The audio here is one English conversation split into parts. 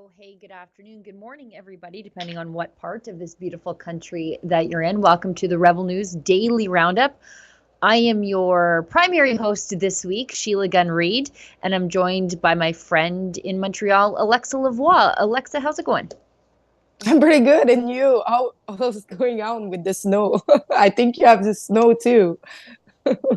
Oh, hey, good afternoon, good morning, everybody, depending on what part of this beautiful country that you're in. Welcome to the Rebel News Daily Roundup. I am your primary host this week, Sheila Gunn Reid, and I'm joined by my friend in Montreal, Alexa Lavoie. Alexa, how's it going? I'm pretty good. And you? How's going on with the snow? I think you have the snow too.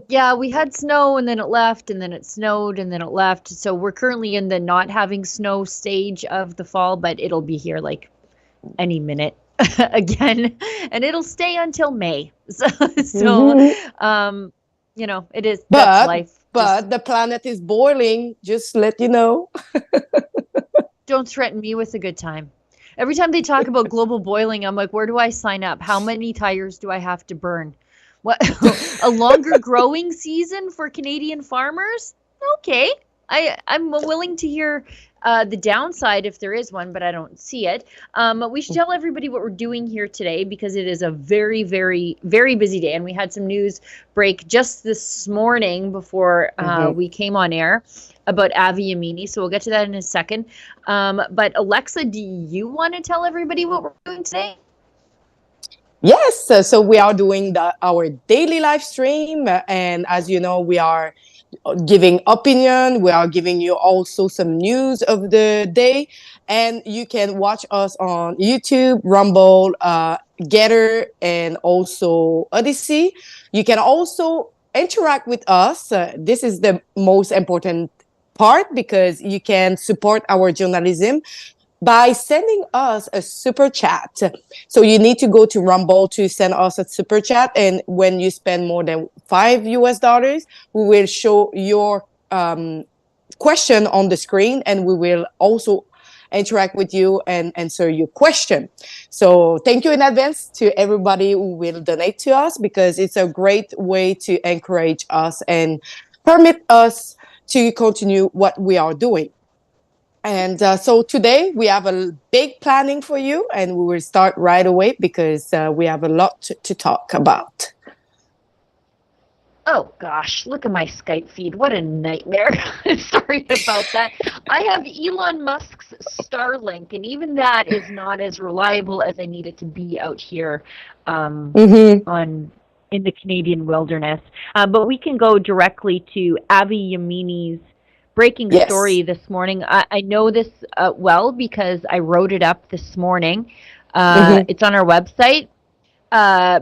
Yeah, we had snow and then it left, and then it snowed and then it left. So we're currently in the not having snow stage of the fall, but it'll be here like any minute again, and it'll stay until May. So, Mhm. it is, that's But life. Just but the planet is boiling. Just let you know. don't threaten me with a good time. Every time they talk about global boiling, I'm like, where do I sign up? How many tires do I have to burn? What, a longer growing season for Canadian farmers? Okay. I'm willing to hear the downside if there is one, but I don't see it. We should tell everybody what we're doing here today because it is a very, very, very busy day. And we had some news break just this morning before Mhm. we came on air about Avi Yemini. So we'll get to that in a second. But Alexa, do you want to tell everybody what we're doing today? Yes, so we are doing our daily live stream, and as you know, we are giving opinion. We are giving you also some news of the day, and you can watch us on YouTube, Rumble, Getter, and also Odyssey. You can also interact with us. This is the most important part because you can support our journalism by sending us a super chat. So you need to go to Rumble to send us a super chat. And when you spend more than $5, we will show your question on the screen and we will also interact with you and answer your question. So thank you in advance to everybody who will donate to us because it's a great way to encourage us and permit us to continue what we are doing. And so today we have a big planning for you, and we will start right away because we have a lot to talk about. Oh gosh, look at my Skype feed. What a nightmare. Sorry about that. I have Elon Musk's Starlink, and even that is not as reliable as I need it to be out here Mm-hmm. on in the Canadian wilderness. But we can go directly to Avi Yemini's breaking Yes. story this morning. I know this well because I wrote it up this morning. Mm-hmm. It's on our website.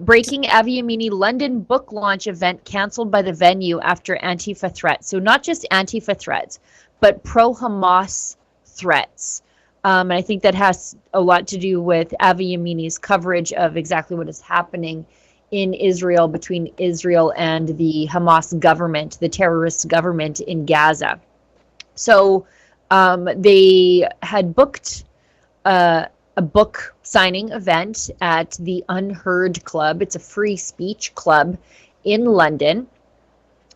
Breaking Avi Yemini London book launch event canceled by the venue after Antifa threats. So not just Antifa threats, but pro-Hamas threats. And I think that has a lot to do with Avi Yemini's coverage of exactly what is happening in Israel between Israel and the Hamas government, the terrorist government in Gaza. So they had booked a book signing event at the Unheard Club. It's a free speech club in London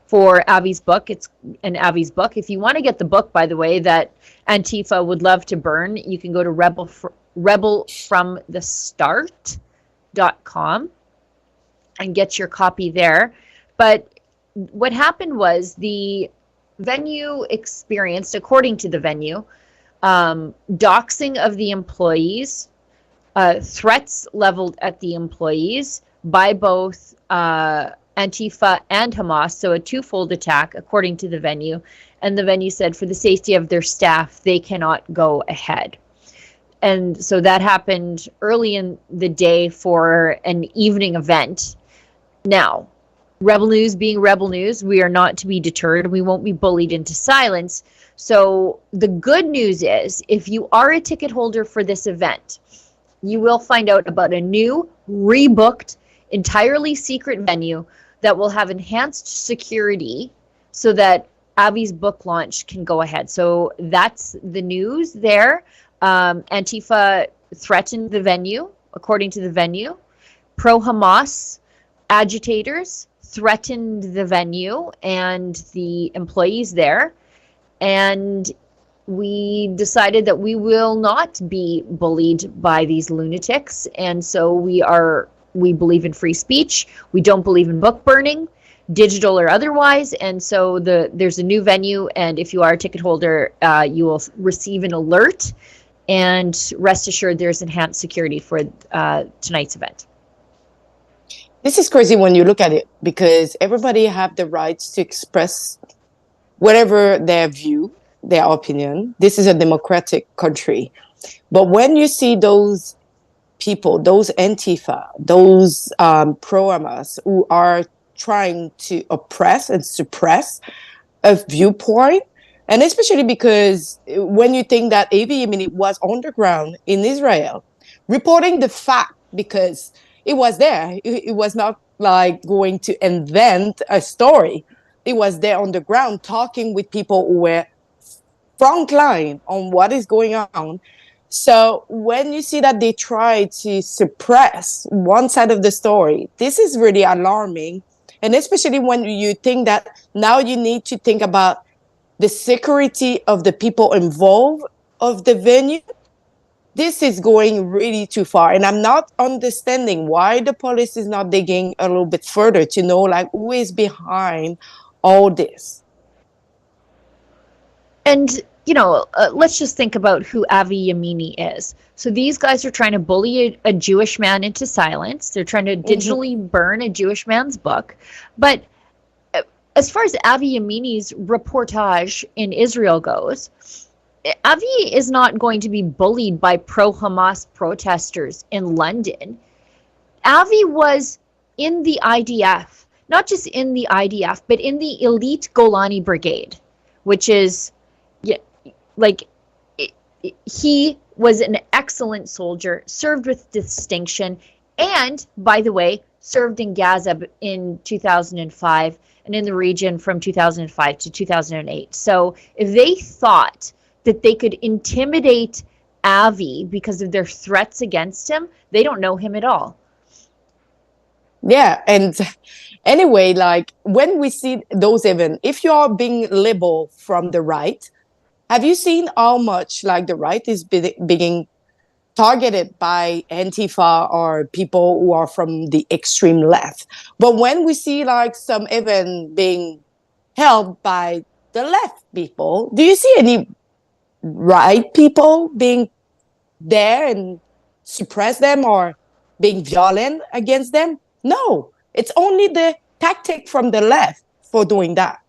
for Avi's book. It's an Avi's book. If you want to get the book, by the way, that Antifa would love to burn, you can go to rebelfromthestart.com and get your copy there. But what happened was the venue experienced, according to the venue, doxing of the employees, threats leveled at the employees by both Antifa and Hamas, so a twofold attack, according to the venue. And the venue said for the safety of their staff, they cannot go ahead. And so that happened early in the day for an evening event. Now, Rebel News being Rebel News, we are not to be deterred. We won't be bullied into silence. So the good news is, if you are a ticket holder for this event, you will find out about a new, rebooked, entirely secret venue that will have enhanced security so that Avi's book launch can go ahead. So that's the news there. Antifa threatened the venue, according to the venue. Pro-Hamas agitators threatened the venue and the employees there. And we decided that we will not be bullied by these lunatics. And so we believe in free speech. We don't believe in book burning, digital or otherwise. And so there's a new venue. And if you are a ticket holder, you will receive an alert And rest assured, there's enhanced security for tonight's event. This is crazy when you look at it, because everybody have the rights to express whatever their view, their opinion. This is a democratic country. But when you see those people, those Antifa, those pro-Hamas who are trying to oppress and suppress a viewpoint, and especially because when you think that Avi Yemini was on the ground in Israel, reporting the fact, because it was there. It was not like going to invent a story. It was there on the ground talking with people who were frontline on what is going on. So when you see that they try to suppress one side of the story, this is really alarming. And especially when you think that now you need to think about the security of the people involved of the venue. This is going really too far. And I'm not understanding why the police is not digging a little bit further to know like who is behind all this. And, you know, let's just think about who Avi Yemini is. So these guys are trying to bully a Jewish man into silence. They're trying to digitally burn a Jewish man's book. But as far as Avi Yemini's reportage in Israel goes, Avi is not going to be bullied by pro-Hamas protesters in London. Avi was in the IDF, not just in the IDF, but in the elite Golani Brigade, which is, he was an excellent soldier, served with distinction, and, by the way, served in Gaza in 2005 and in the region from 2005 to 2008. So if they thought that they could intimidate Avi because of their threats against him, they don't know him at all. Yeah, and anyway, like when we see those events, if you are being labeled from the right, have you seen how much like the right is being targeted by Antifa or people who are from the extreme left? But when we see like some event being held by the left people, do you see any right people being there and suppress them or being violent against them? No, it's only the tactic from the left for doing that.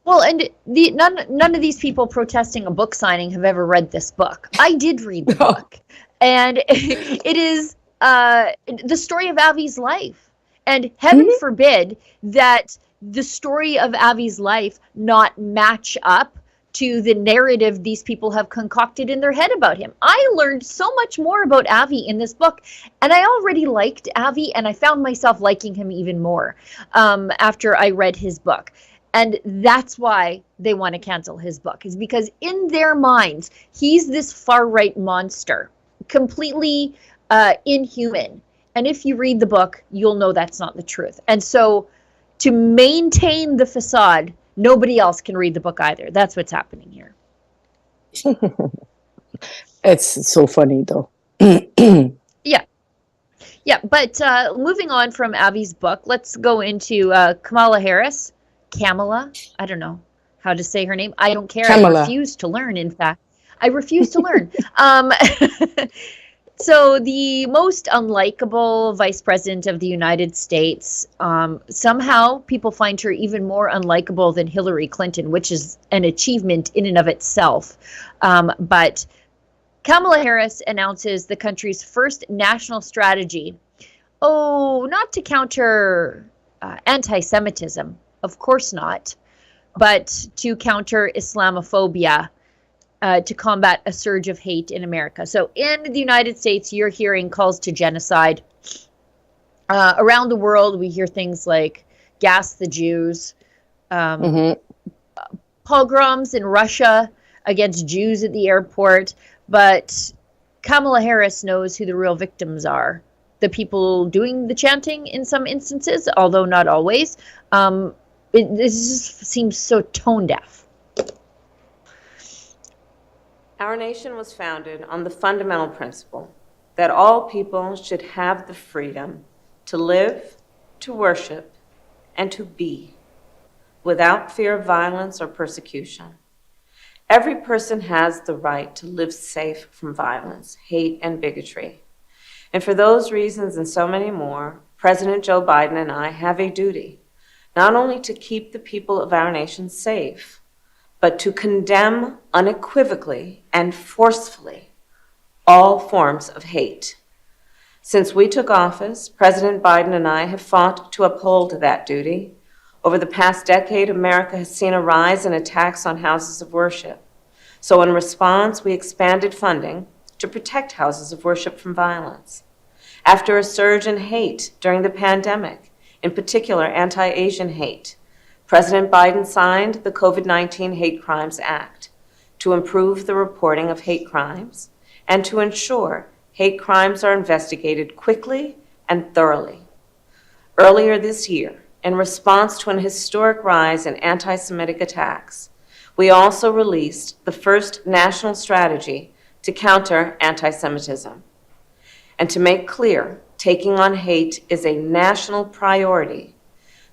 Well, and none of these people protesting a book signing have ever read this book. I did read the book, and it is the story of Avi's life. And heaven forbid that the story of Avi's life not match up to the narrative these people have concocted in their head about him. I learned so much more about Avi in this book, and I already liked Avi, and I found myself liking him even more after I read his book. And that's why they want to cancel his book, is because in their minds, he's this far-right monster, completely inhuman. And if you read the book, you'll know that's not the truth. And so to maintain the facade, nobody else can read the book either. That's what's happening here. It's so funny, though. Yeah. Yeah, but moving on from Avi's book, let's go into Kamala Harris. Kamala, I don't know how to say her name. I don't care. Kamala. I refuse to learn, in fact. I refuse to learn. So the most unlikable vice president of the United States, somehow people find her even more unlikable than Hillary Clinton, which is an achievement in and of itself. But Kamala Harris announces the country's first national strategy. Oh, not to counter anti-Semitism. Of course not, but to counter Islamophobia, to combat a surge of hate in America. So in the United States, you're hearing calls to genocide. Around the world, we hear things like gas the Jews, pogroms in Russia against Jews at the airport. But Kamala Harris knows who the real victims are. The people doing the chanting in some instances, although not always. This just seems so tone deaf. Our nation was founded on the fundamental principle that all people should have the freedom to live, to worship, and to be without fear of violence or persecution. Every person has the right to live safe from violence, hate, and bigotry. And for those reasons and so many more, President Joe Biden and I have a duty not only to keep the people of our nation safe, but to condemn unequivocally and forcefully all forms of hate. Since we took office, President Biden and I have fought to uphold that duty. Over the past decade, America has seen a rise in attacks on houses of worship. So in response, we expanded funding to protect houses of worship from violence. After a surge in hate during the pandemic, in particular anti-Asian hate, President Biden signed the COVID-19 Hate Crimes Act to improve the reporting of hate crimes and to ensure hate crimes are investigated quickly and thoroughly. Earlier this year, in response to an historic rise in anti-Semitic attacks, we also released the first national strategy to counter anti-Semitism. And to make clear, taking on hate is a national priority.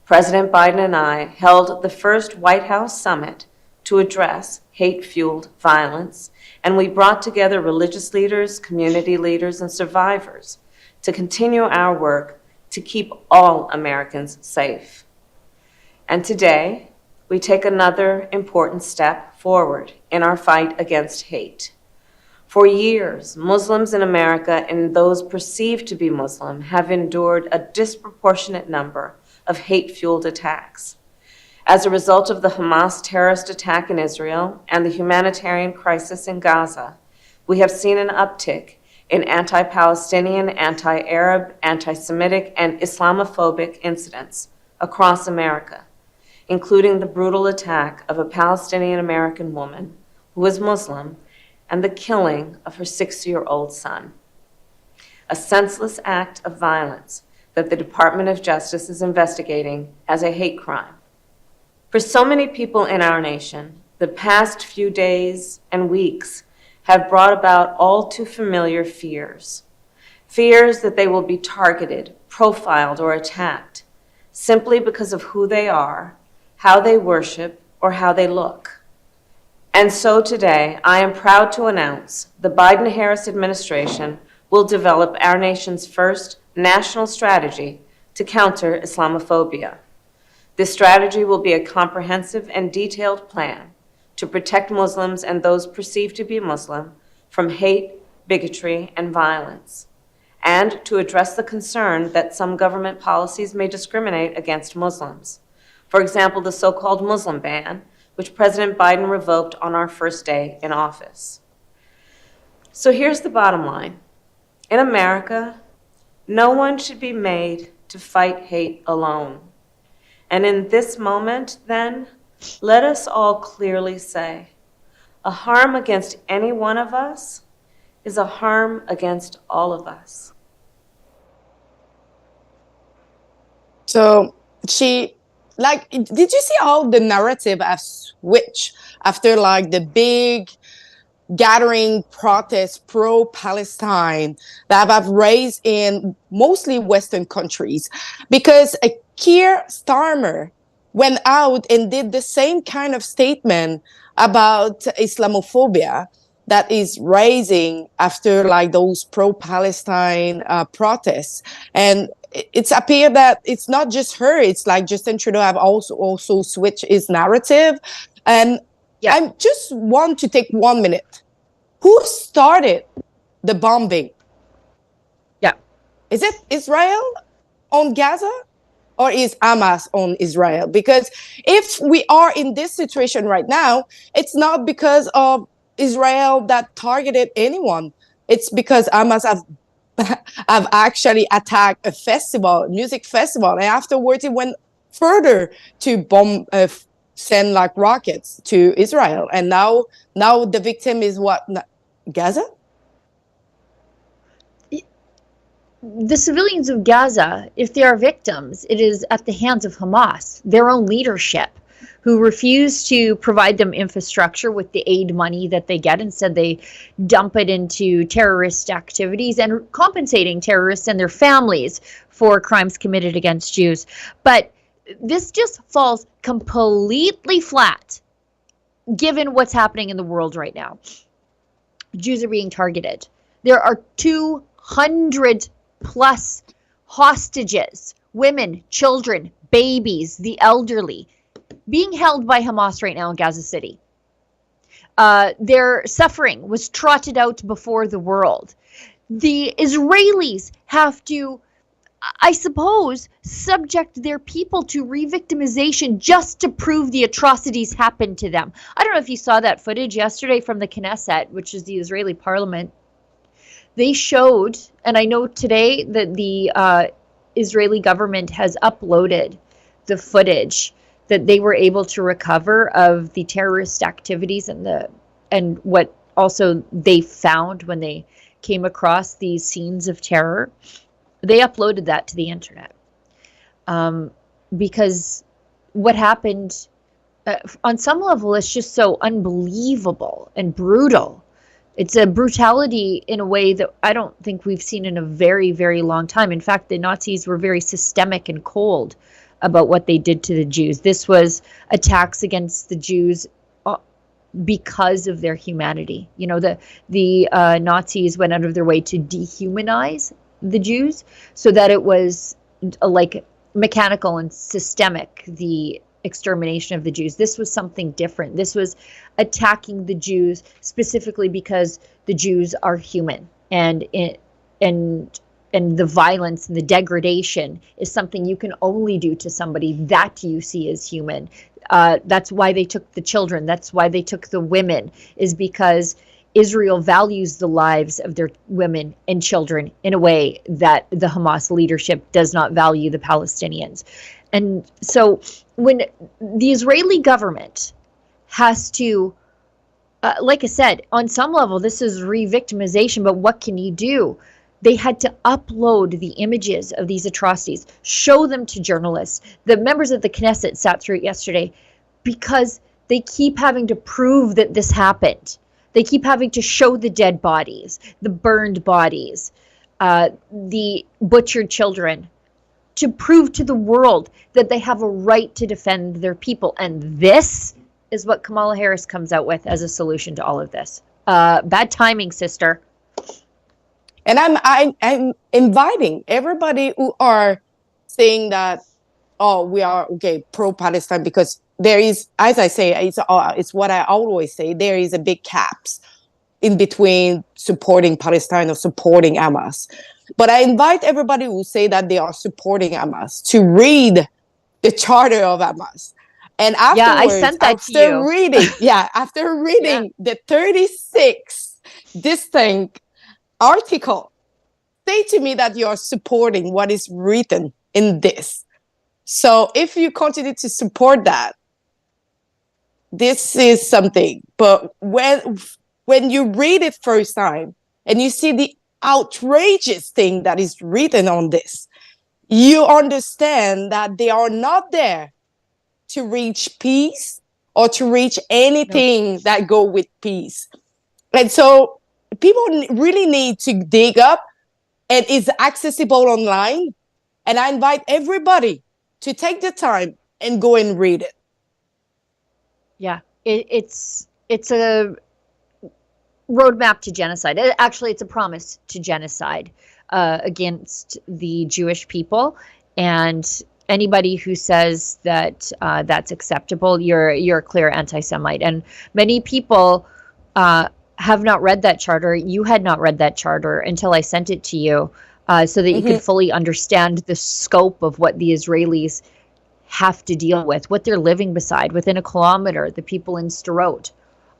President Biden and I held the first White House summit to address hate-fueled violence, and we brought together religious leaders, community leaders, and survivors to continue our work to keep all Americans safe. And today, we take another important step forward in our fight against hate. For years, Muslims in America and those perceived to be Muslim have endured a disproportionate number of hate-fueled attacks. As a result of the Hamas terrorist attack in Israel and the humanitarian crisis in Gaza, we have seen an uptick in anti-Palestinian, anti-Arab, anti-Semitic, and Islamophobic incidents across America, including the brutal attack of a Palestinian-American woman who was Muslim and the killing of her 6-year-old son. A senseless act of violence that the Department of Justice is investigating as a hate crime. For so many people in our nation, the past few days and weeks have brought about all too familiar fears. Fears that they will be targeted, profiled, or attacked simply because of who they are, how they worship, or how they look. And so today, I am proud to announce the Biden-Harris administration will develop our nation's first national strategy to counter Islamophobia. This strategy will be a comprehensive and detailed plan to protect Muslims and those perceived to be Muslim from hate, bigotry, and violence, and to address the concern that some government policies may discriminate against Muslims. For example, the so-called Muslim ban, which President Biden revoked on our first day in office. So here's the bottom line. In America, no one should be made to fight hate alone. And in this moment, then, let us all clearly say, a harm against any one of us is a harm against all of us. So did you see how the narrative has switched after the big gathering protests pro-Palestine that have raised in mostly Western countries? Because Keir Starmer went out and did the same kind of statement about Islamophobia that is raising after those pro-Palestine protests. And it's appeared that it's not just her, it's Justin Trudeau have also switched his narrative. And yeah. I just want to take 1 minute. Who started the bombing? Yeah. Is it Israel on Gaza? Or is Hamas on Israel? Because if we are in this situation right now, it's not because of Israel that targeted anyone. It's because Hamas have actually attacked a music festival, and afterwards it went further to bomb, send rockets to Israel, and now the victim is what? Gaza? The civilians of Gaza, if they are victims, it is at the hands of Hamas, their own leadership, who refuse to provide them infrastructure with the aid money that they get. Instead, they dump it into terrorist activities and compensating terrorists and their families for crimes committed against Jews. But this just falls completely flat given what's happening in the world right now. Jews are being targeted. There are 200 plus hostages, women, children, babies, the elderly, being held by Hamas right now in Gaza City. Their suffering was trotted out before the world. The Israelis have to, I suppose, subject their people to re-victimization just to prove the atrocities happened to them. I don't know if you saw that footage yesterday from the Knesset, which is the Israeli parliament. They showed, and I know today that the Israeli government has uploaded the footage that they were able to recover of the terrorist activities and what also they found when they came across these scenes of terror. They uploaded that to the internet because what happened on some level is just so unbelievable and brutal. It's a brutality in a way that I don't think we've seen in a very, very long time. In fact, the Nazis were very systemic and cold about what they did to the Jews. This was attacks against the Jews because of their humanity. You know, the Nazis went out of their way to dehumanize the Jews so that it was like mechanical and systemic, the extermination of the Jews. This was something different. This was attacking the Jews specifically because the Jews are human, and the violence and the degradation is something you can only do to somebody that you see as human. That's why they took the children. That's why they took the women, is because Israel values the lives of their women and children in a way that the Hamas leadership does not value the Palestinians. And so when the Israeli government has to, like I said, on some level, this is re-victimization, but what can you do? They had to upload the images of these atrocities, show them to journalists. The members of the Knesset sat through it yesterday because they keep having to prove that this happened. They keep having to show the dead bodies, the burned bodies, the butchered children, to prove to the world that they have a right to defend their people. And this is what Kamala Harris comes out with as a solution to all of this. Bad timing, sister. And I'm inviting everybody who are saying that, oh, we are pro-Palestine, because there is, as I say, it's what I always say, there is a big gaps in between supporting Palestine or supporting Hamas. But I invite everybody who say that they are supporting Hamas to read the charter of Hamas. And afterwards, I sent that to you. After reading the 36 distinct article, say to me that you are supporting what is written in this. So if you continue to support that, this is something. But when you read it first time and you see the outrageous thing that is written on this, you understand that they are not there to reach peace or to reach anything that go with peace. And so people really need to dig up, and it's accessible online. And I invite everybody to take the time and go and read it. Yeah, it's a roadmap to genocide. Actually, it's a promise to genocide against the Jewish people. And anybody who says that that's acceptable, you're a clear anti-Semite. And many people have not read that charter. You had not read that charter until I sent it to you, so that you could fully understand the scope of what the Israelis have to deal with, what they're living beside. Within a kilometer, the people in Sderot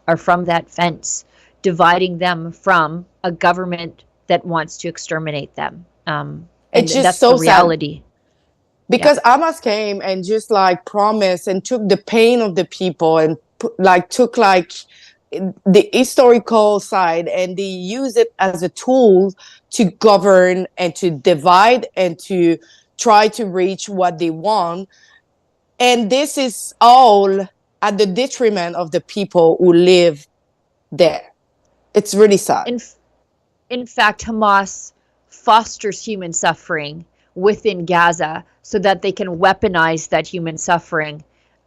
are from that fence, dividing them from a government that wants to exterminate them. And it's just that's so the reality. Sad. Because Hamas came and just like promised and took the pain of the people and took the historical side, and they use it as a tool to govern and to divide and to try to reach what they want. And this is all at the detriment of the people who live there. It's really sad. In fact, Hamas fosters human suffering within Gaza so that they can weaponize that human suffering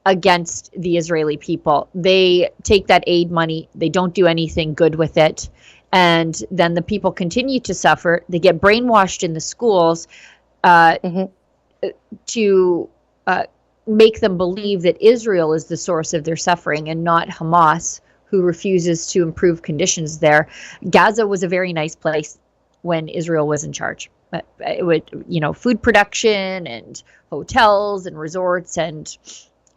against the Israeli people. They take that aid money, they don't do anything good with it, and then the people continue to suffer. They get brainwashed in the schools to make them believe that Israel is the source of their suffering and not Hamas, who refuses to improve conditions there. Gaza was a very nice place when Israel was in charge. It would, food production and hotels and resorts, and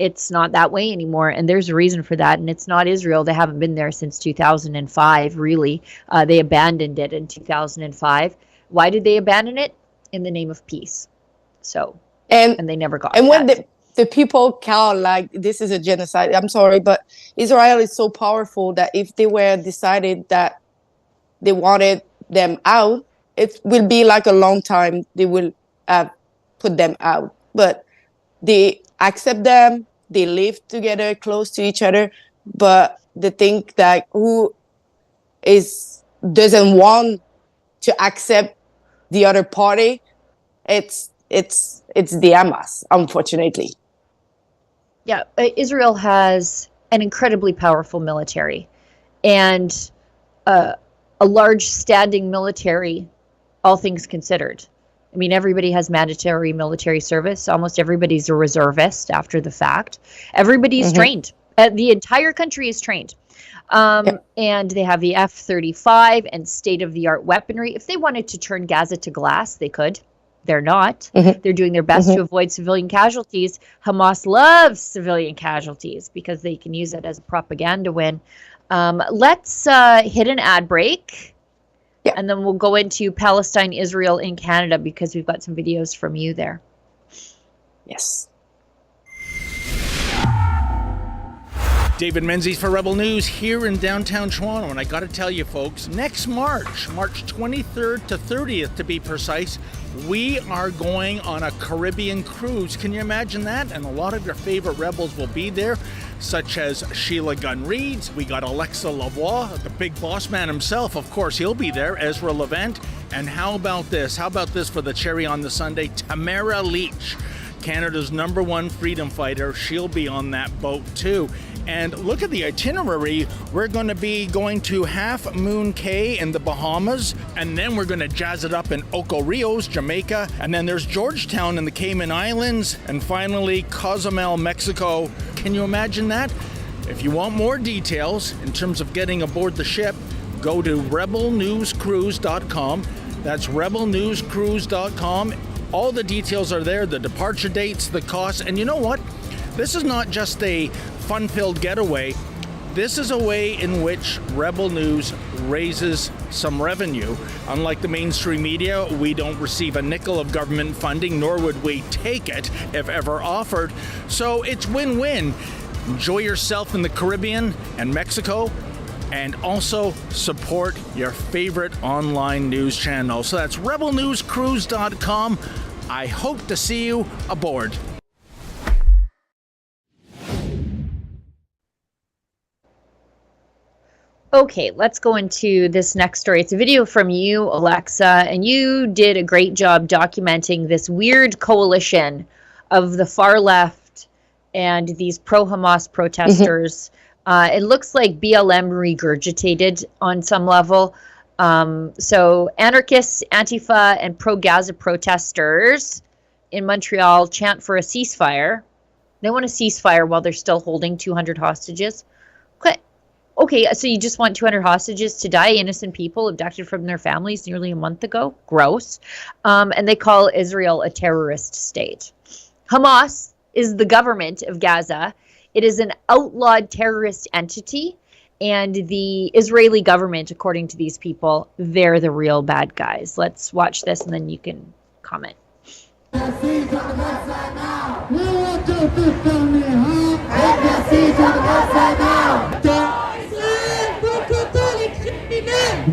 it's not that way anymore. And there's a reason for that. And it's not Israel. They haven't been there since 2005, really. They abandoned it in 2005. Why did they abandon it? In the name of peace. So, and they never got it. And when the people count like this is a genocide, I'm sorry, but Israel is so powerful that if they were decided that they wanted them out, it will be like a long time they will put them out. But they accept them, they live together close to each other, but they think that who doesn't want to accept the other party, it's the Hamas, unfortunately. Yeah, Israel has an incredibly powerful military and a large standing military, all things considered. I mean, everybody has mandatory military service. Almost everybody's a reservist after the fact. Everybody's trained. The entire country is trained. And they have the F-35 and state-of-the-art weaponry. If they wanted to turn Gaza to glass, they could. They're not. They're doing their best to avoid civilian casualties. Hamas loves civilian casualties because they can use it as a propaganda win. Let's hit an ad break. Yeah. And then we'll go into Palestine, Israel, in Canada, because we've got some videos from you there. Yes. David Menzies for Rebel News here in downtown Toronto. And I got to tell you, folks, next March 23rd to 30th to be precise, we are going on a Caribbean cruise. Can you imagine that? And a lot of your favorite rebels will be there, such as Sheila Gunn Reid. We got Alexa Lavoie, the big boss man himself. Of course, he'll be there. Ezra Levant. And how about this? How about this for the cherry on the sundae? Tamara Leach, Canada's #1 freedom fighter. She'll be on that boat too. And look at the itinerary. We're going to be going to Half Moon Cay in the Bahamas, and then we're going to jazz it up in Ocho Rios, Jamaica, and then there's Georgetown in the Cayman Islands, and finally Cozumel, Mexico. Can you imagine that? If you want more details in terms of getting aboard the ship, go to rebelnewscruise.com. That's rebelnewscruise.com. All the details are there, the departure dates, the costs, and you know what? This is not just a fun-filled getaway. This is a way in which Rebel News raises some revenue. Unlike the mainstream media, we don't receive a nickel of government funding, nor would we take it if ever offered. So it's win-win. Enjoy yourself in the Caribbean and Mexico, and also support your favorite online news channel. So that's rebelnewscruise.com. I hope to see you aboard. Okay, let's go into this next story. It's a video from you, Alexa, and you did a great job documenting this weird coalition of the far left and these pro-Hamas protesters. It looks like BLM regurgitated on some level. So anarchists, Antifa, and pro-Gaza protesters in Montreal chant for a ceasefire. They want a ceasefire while they're still holding 200 hostages. Okay, so you just want 200 hostages to die, innocent people abducted from their families nearly a month ago? Gross. And they call Israel a terrorist state. Hamas is the government of Gaza. It is an outlawed terrorist entity, and the Israeli government, according to these people, they're the real bad guys. Let's watch this, and then you can comment.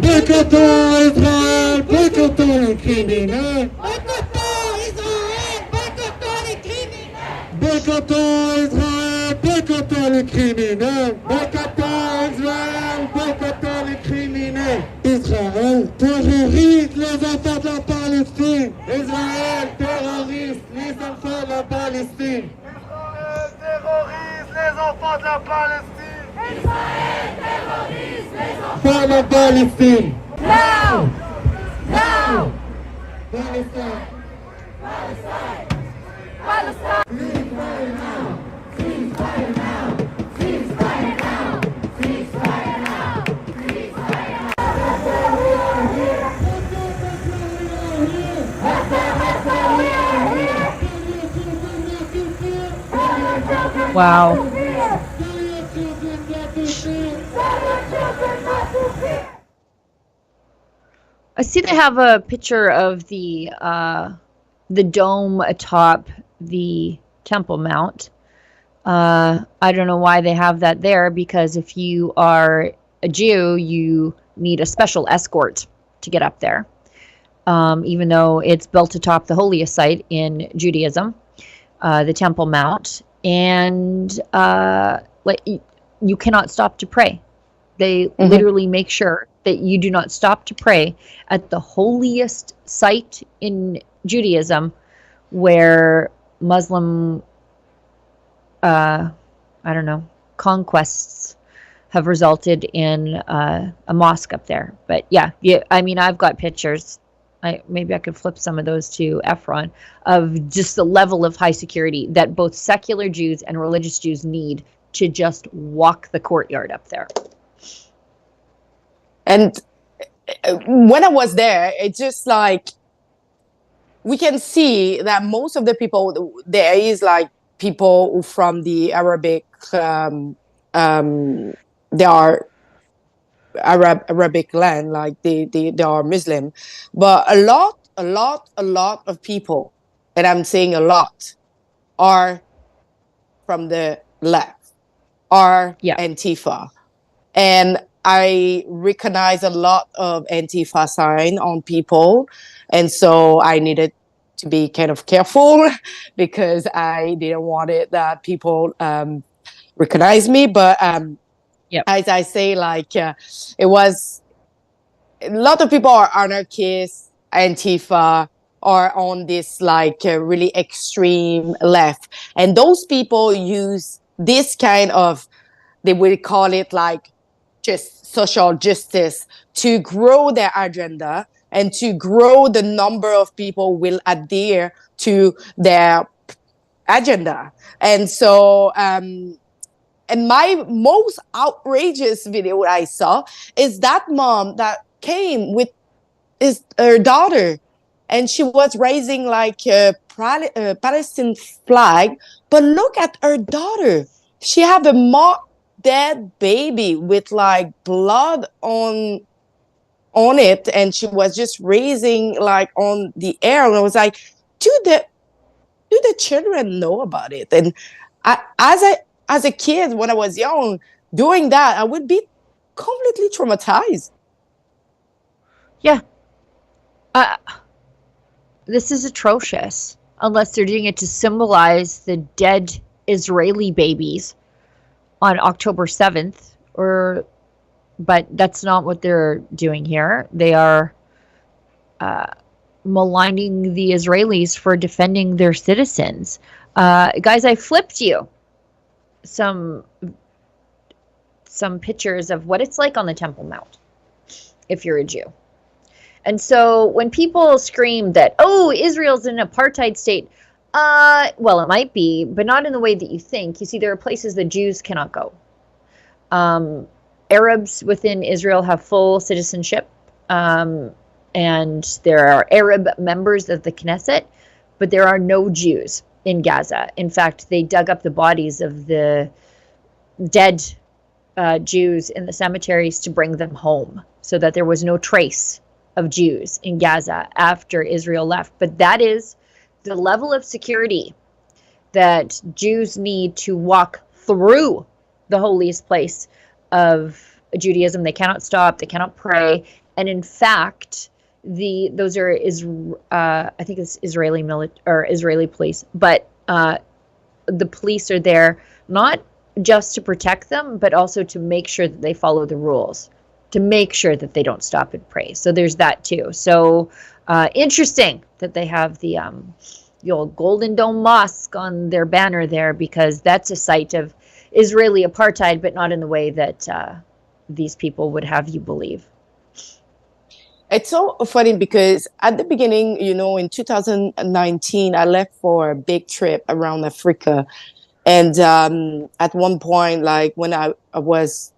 Boycottons Israël, boycottons les criminels. Boycottons Israël, boycottons les criminels. Boycottons Israël, boycottons les criminels. Boycottons Israël, boycottons les criminels. Israël terrorise les enfants de la Palestine. Israël terrorise les enfants de la Palestine. Israël terrorise la Palestine! For la Palestine! Now! Now! Palestine! Palestine! Palestine! Ceasefire now! Ceasefire now! Ceasefire now! Ceasefire now! Ceasefire now! We are here! We are here! Wow. I see they have a picture of the dome atop the Temple Mount. I don't know why they have that there, because if you are a Jew, you need a special escort to get up there. Even though it's built atop the holiest site in Judaism, the Temple Mount, and you cannot stop to pray. They literally make sure that you do not stop to pray at the holiest site in Judaism, where Muslim, conquests have resulted in a mosque up there. But yeah, I mean, I've got pictures. Maybe I could flip some of those to Efron, of just the level of high security that both secular Jews and religious Jews need to just walk the courtyard up there. And when I was there, it's just like, we can see that most of the people there is like people from the Arabic, they are Arabic land, like they are Muslim, but a lot of people, and I'm saying a lot, are from the left, are Antifa. And I recognize a lot of Antifa sign on people, and so I needed to be kind of careful because I didn't want it that people recognize me. But as I say, like it was a lot of people are anarchists, Antifa, are on this like really extreme left, and those people use this kind of, they will call it like just social justice, to grow their agenda and to grow the number of people will adhere to their agenda. And so and my most outrageous video I saw is that mom that came with her daughter, and she was raising like a Palestinian flag. But look at her daughter. She have a mock dead baby with like blood on it, and she was just raising like on the air. And I was like, do the children know about it? And as a kid, when I was young, doing that, I would be completely traumatized. Yeah. This is atrocious, unless they're doing it to symbolize the dead Israeli babies on October 7th, but that's not what they're doing here. They are maligning the Israelis for defending their citizens. Guys, I flipped you some pictures of what it's like on the Temple Mount if you're a Jew. And so when people scream that, oh, Israel's an apartheid state, well, it might be, but not in the way that you think. You see, there are places that Jews cannot go. Arabs within Israel have full citizenship, and there are Arab members of the Knesset, but there are no Jews in Gaza. In fact, they dug up the bodies of the dead Jews in the cemeteries to bring them home, so that there was no trace of Jews in Gaza after Israel left. But that is the level of security that Jews need to walk through the holiest place of Judaism. They cannot stop, they cannot pray. And in fact, those are I think it's Israeli Israeli police, but the police are there not just to protect them, but also to make sure that they follow the rules, to make sure that they don't stop and pray. So there's that too. So interesting that they have the old Golden Dome Mosque on their banner there, because that's a site of Israeli apartheid, but not in the way that these people would have you believe. It's so funny because at the beginning, in 2019, I left for a big trip around Africa. And at one point, like when I was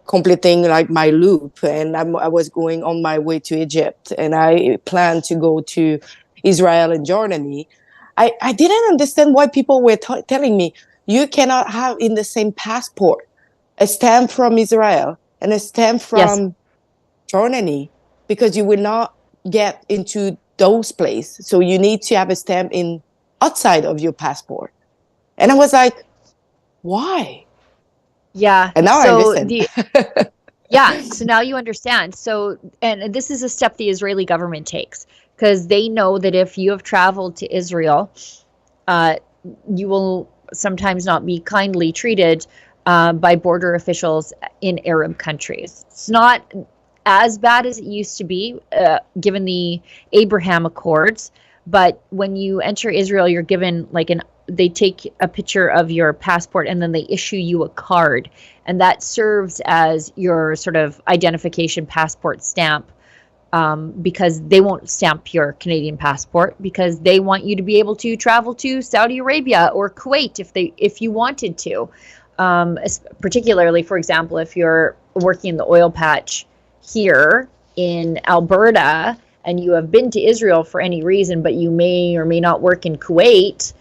completing like my loop and I was going on my way to Egypt and I planned to go to Israel and Jordany, I didn't understand why people were telling me you cannot have in the same passport a stamp from Israel and a stamp from Jordany, because you will not get into those places. So you need to have a stamp in outside of your passport. And I was like, why? Yeah. And now I understand. So now you understand. So, and this is a step the Israeli government takes, because they know that if you have traveled to Israel, you will sometimes not be kindly treated by border officials in Arab countries. It's not as bad as it used to be, given the Abraham Accords. But when you enter Israel, you're given they take a picture of your passport and then they issue you a card. And that serves as your sort of identification passport stamp, because they won't stamp your Canadian passport, because they want you to be able to travel to Saudi Arabia or Kuwait if you wanted to. Particularly, for example, if you're working in the oil patch here in Alberta and you have been to Israel for any reason, but you may or may not work in Kuwait,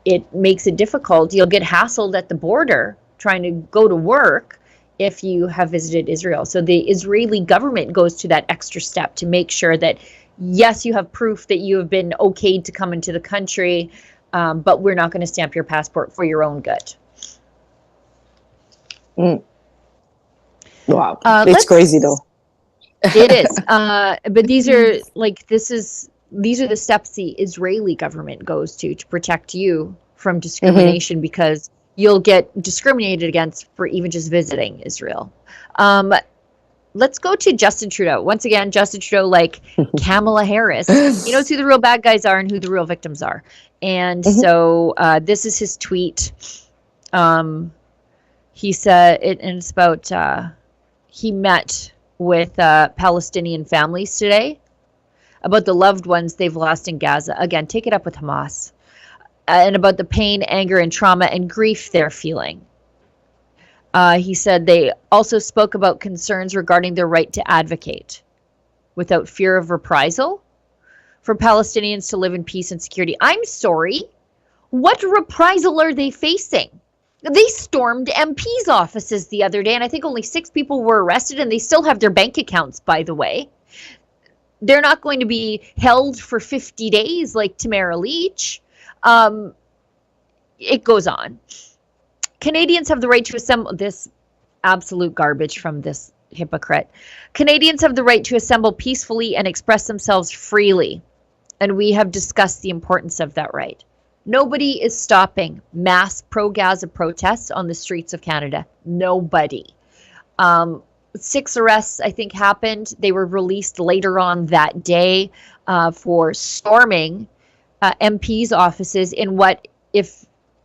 it makes it difficult. You'll get hassled at the border trying to go to work if you have visited Israel. So the Israeli government goes to that extra step to make sure that, yes, you have proof that you have been okayed to come into the country, but we're not going to stamp your passport for your own good. Wow. It's crazy though. It is. But these are the steps the Israeli government goes to protect you from discrimination, because you'll get discriminated against for even just visiting Israel. Let's go to Justin Trudeau. Once again, Justin Trudeau, like Kamala Harris, he knows who the real bad guys are and who the real victims are. And so this is his tweet. He said, and it's about, he met with Palestinian families today about the loved ones they've lost in Gaza. Again, take it up with Hamas. And about the pain, anger, and trauma and grief they're feeling. He said they also spoke about concerns regarding their right to advocate without fear of reprisal for Palestinians to live in peace and security. I'm sorry. What reprisal are they facing? They stormed MPs' offices the other day, and I think only 6 people were arrested, and they still have their bank accounts, by the way. They're not going to be held for 50 days like Tamara Leach. It goes on. Canadians have the right to assemble, this absolute garbage from this hypocrite. Canadians have the right to assemble peacefully and express themselves freely. And we have discussed the importance of that right. Nobody is stopping mass pro-Gaza protests on the streets of Canada. Nobody. 6 arrests, I think, happened. They were released later on that day for storming MPs' offices in what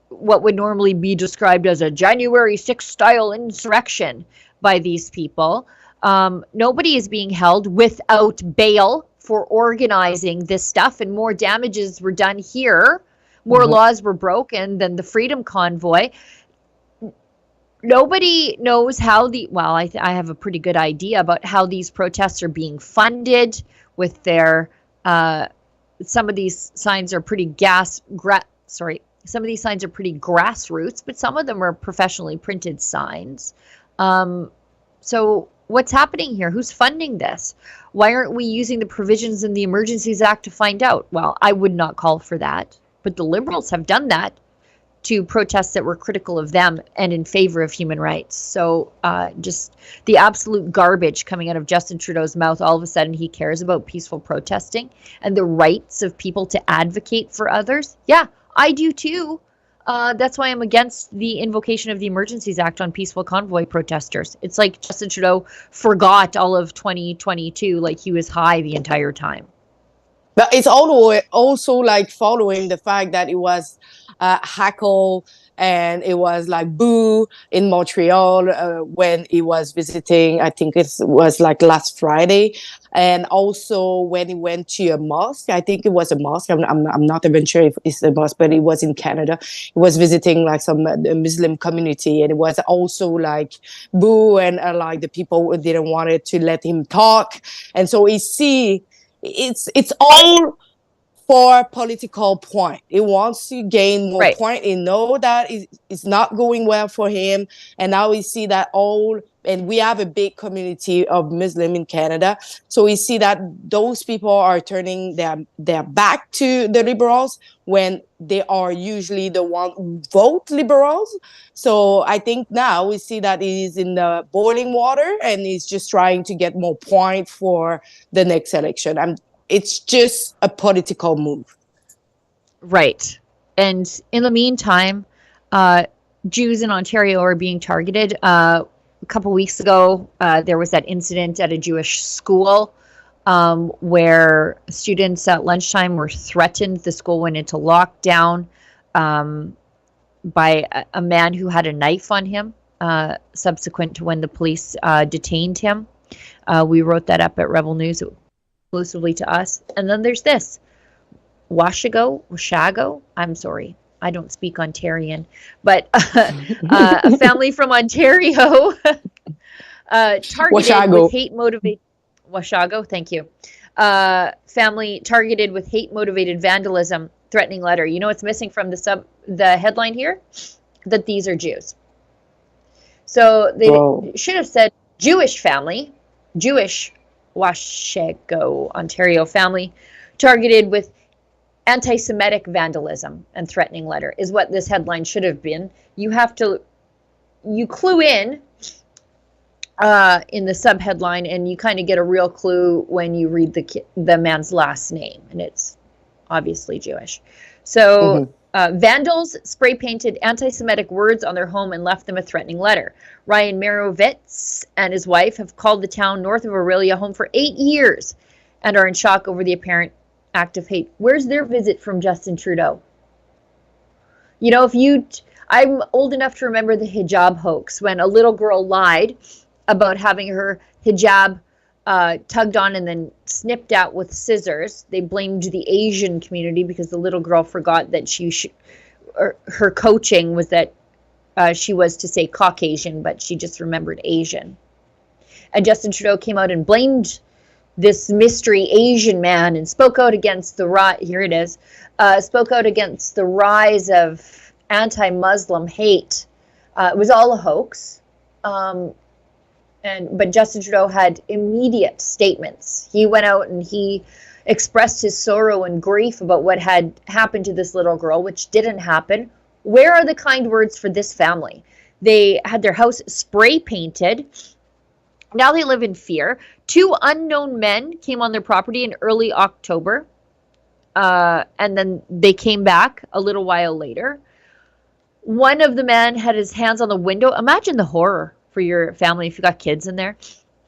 would normally be described as a January 6th style insurrection by these people. Nobody is being held without bail for organizing this stuff, and more damages were done here. More laws were broken than the Freedom Convoy. Nobody knows how I have a pretty good idea about how these protests are being funded with their, some of these signs are pretty some of these signs are pretty grassroots, but some of them are professionally printed signs. So what's happening here? Who's funding this? Why aren't we using the provisions in the Emergencies Act to find out? Well, I would not call for that, but the Liberals have done that to protests that were critical of them and in favor of human rights. So just the absolute garbage coming out of Justin Trudeau's mouth. All of a sudden, he cares about peaceful protesting and the rights of people to advocate for others. Yeah, I do too. That's why I'm against the invocation of the Emergencies Act on peaceful convoy protesters. It's like Justin Trudeau forgot all of 2022, like he was high the entire time. But it's also like following the fact that it was Hackle and it was like boo in Montreal when he was visiting. I think it was like last Friday, and also when he went to a mosque. I think it was a mosque. I'm not even sure if it's a mosque, but it was in Canada. He was visiting like some Muslim community, and it was also like boo, and like the people didn't want it to let him talk, and so we see it's all for political point. He wants to gain more Right. point. He know that it's not going well for him. And now we see that all, and we have a big community of Muslim in Canada. So we see that those people are turning their back to the liberals when they are usually the one who vote liberals. So I think now we see that he's in the boiling water and he's just trying to get more point for the next election. It's just a political move. Right. And in the meantime, Jews in Ontario are being targeted. A couple weeks ago, there was that incident at a Jewish school where students at lunchtime were threatened. The school went into lockdown by a man who had a knife on him, subsequent to when the police detained him. We wrote that up at Rebel News exclusively to us. And then there's this. Washago. I'm sorry, I don't speak Ontarian, but a family from Ontario targeted with hate motivated. Washago, thank you. Family targeted with hate motivated vandalism, threatening letter. You know what's missing from the headline here? That these are Jews. So they should have said Jewish family, Jewish Washago, Ontario family targeted with anti-Semitic vandalism and threatening letter is what this headline should have been. You clue in the subheadline, and you kind of get a real clue when you read the man's last name, and it's obviously Jewish. So vandals spray painted anti-Semitic words on their home and left them a threatening letter. Ryan Merovitz and his wife have called the town north of Aurelia home for 8 years and are in shock over the apparent act of hate. Where's their visit from Justin Trudeau? You know, I'm old enough to remember the hijab hoax when a little girl lied about having her hijab tugged on and then snipped out with scissors. They blamed the Asian community because the little girl forgot that her coaching was that she was to say Caucasian, but she just remembered Asian. And Justin Trudeau came out and blamed this mystery Asian man and spoke out against the rise of anti-Muslim hate. It was all a hoax. But Justin Trudeau had immediate statements. He went out and he expressed his sorrow and grief about what had happened to this little girl, which didn't happen. Where are the kind words for this family? They had their house spray painted. Now they live in fear. 2 unknown men came on their property in early October. And then they came back a little while later. One of the men had his hands on the window. Imagine the horror for your family if you got kids in there.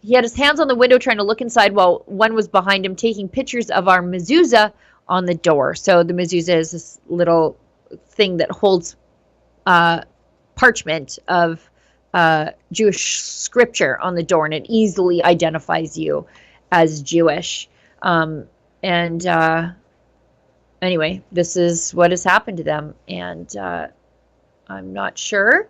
He had his hands on the window trying to look inside while one was behind him taking pictures of our mezuzah on the door. So the mezuzah is this little thing that holds parchment of Jewish scripture on the door, and it easily identifies you as Jewish. Anyway, this is what has happened to them, and I'm not sure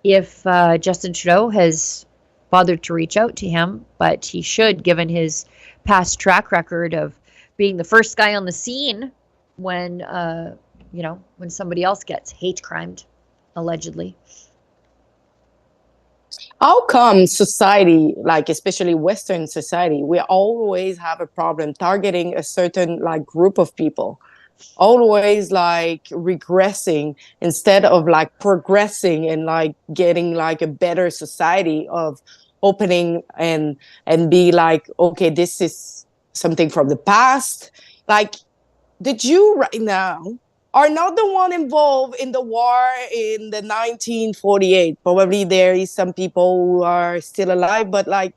if Justin Trudeau has bothered to reach out to him, but he should, given his past track record of being the first guy on the scene when when somebody else gets hate crimed, allegedly. How come society, like especially Western society, we always have a problem targeting a certain like group of people? Always like regressing instead of like progressing and like getting like a better society of opening and be like, okay, this is something from the past. Like the Jew right now are not the one involved in the war in the 1948. Probably there is some people who are still alive, but like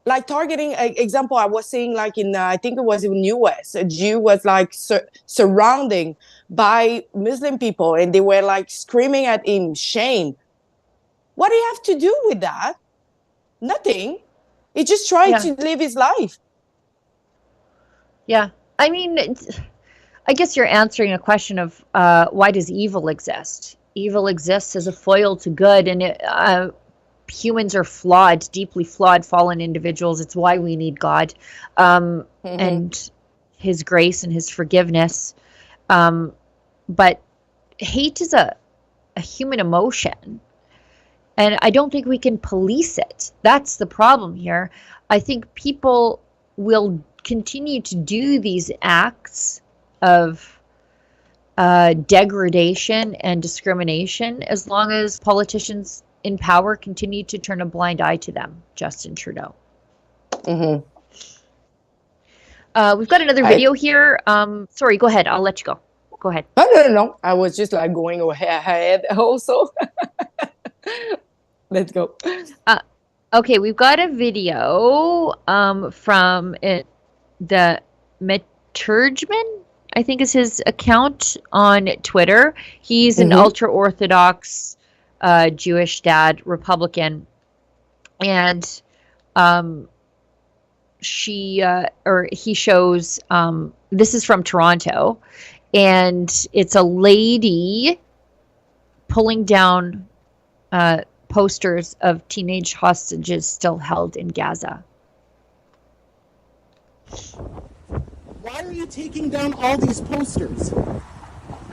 like targeting, example, I was saying like in, I think it was in US, a Jew was like surrounding by Muslim people and they were like screaming at him, shame. What do you have to do with that? Nothing. He just tried to live his life. Yeah. I mean, I guess you're answering a question of why does evil exist? Evil exists as a foil to good, and humans are flawed, deeply flawed, fallen individuals. It's why we need God and his grace and his forgiveness. But hate is a human emotion, and I don't think we can police it. That's the problem here. I think people will continue to do these acts of degradation and discrimination as long as politicians in power continue to turn a blind eye to them. Justin Trudeau. We've got another video here. Sorry, go ahead. I'll let you go. Go ahead. No. I was just like going ahead also. Let's go. Okay, we've got a video from the Meturgeman, I think is his account on Twitter. He's an ultra-Orthodox Jewish dad, Republican, and he shows, this is from Toronto, and it's a lady pulling down posters of teenage hostages still held in Gaza. Why are you taking down all these posters?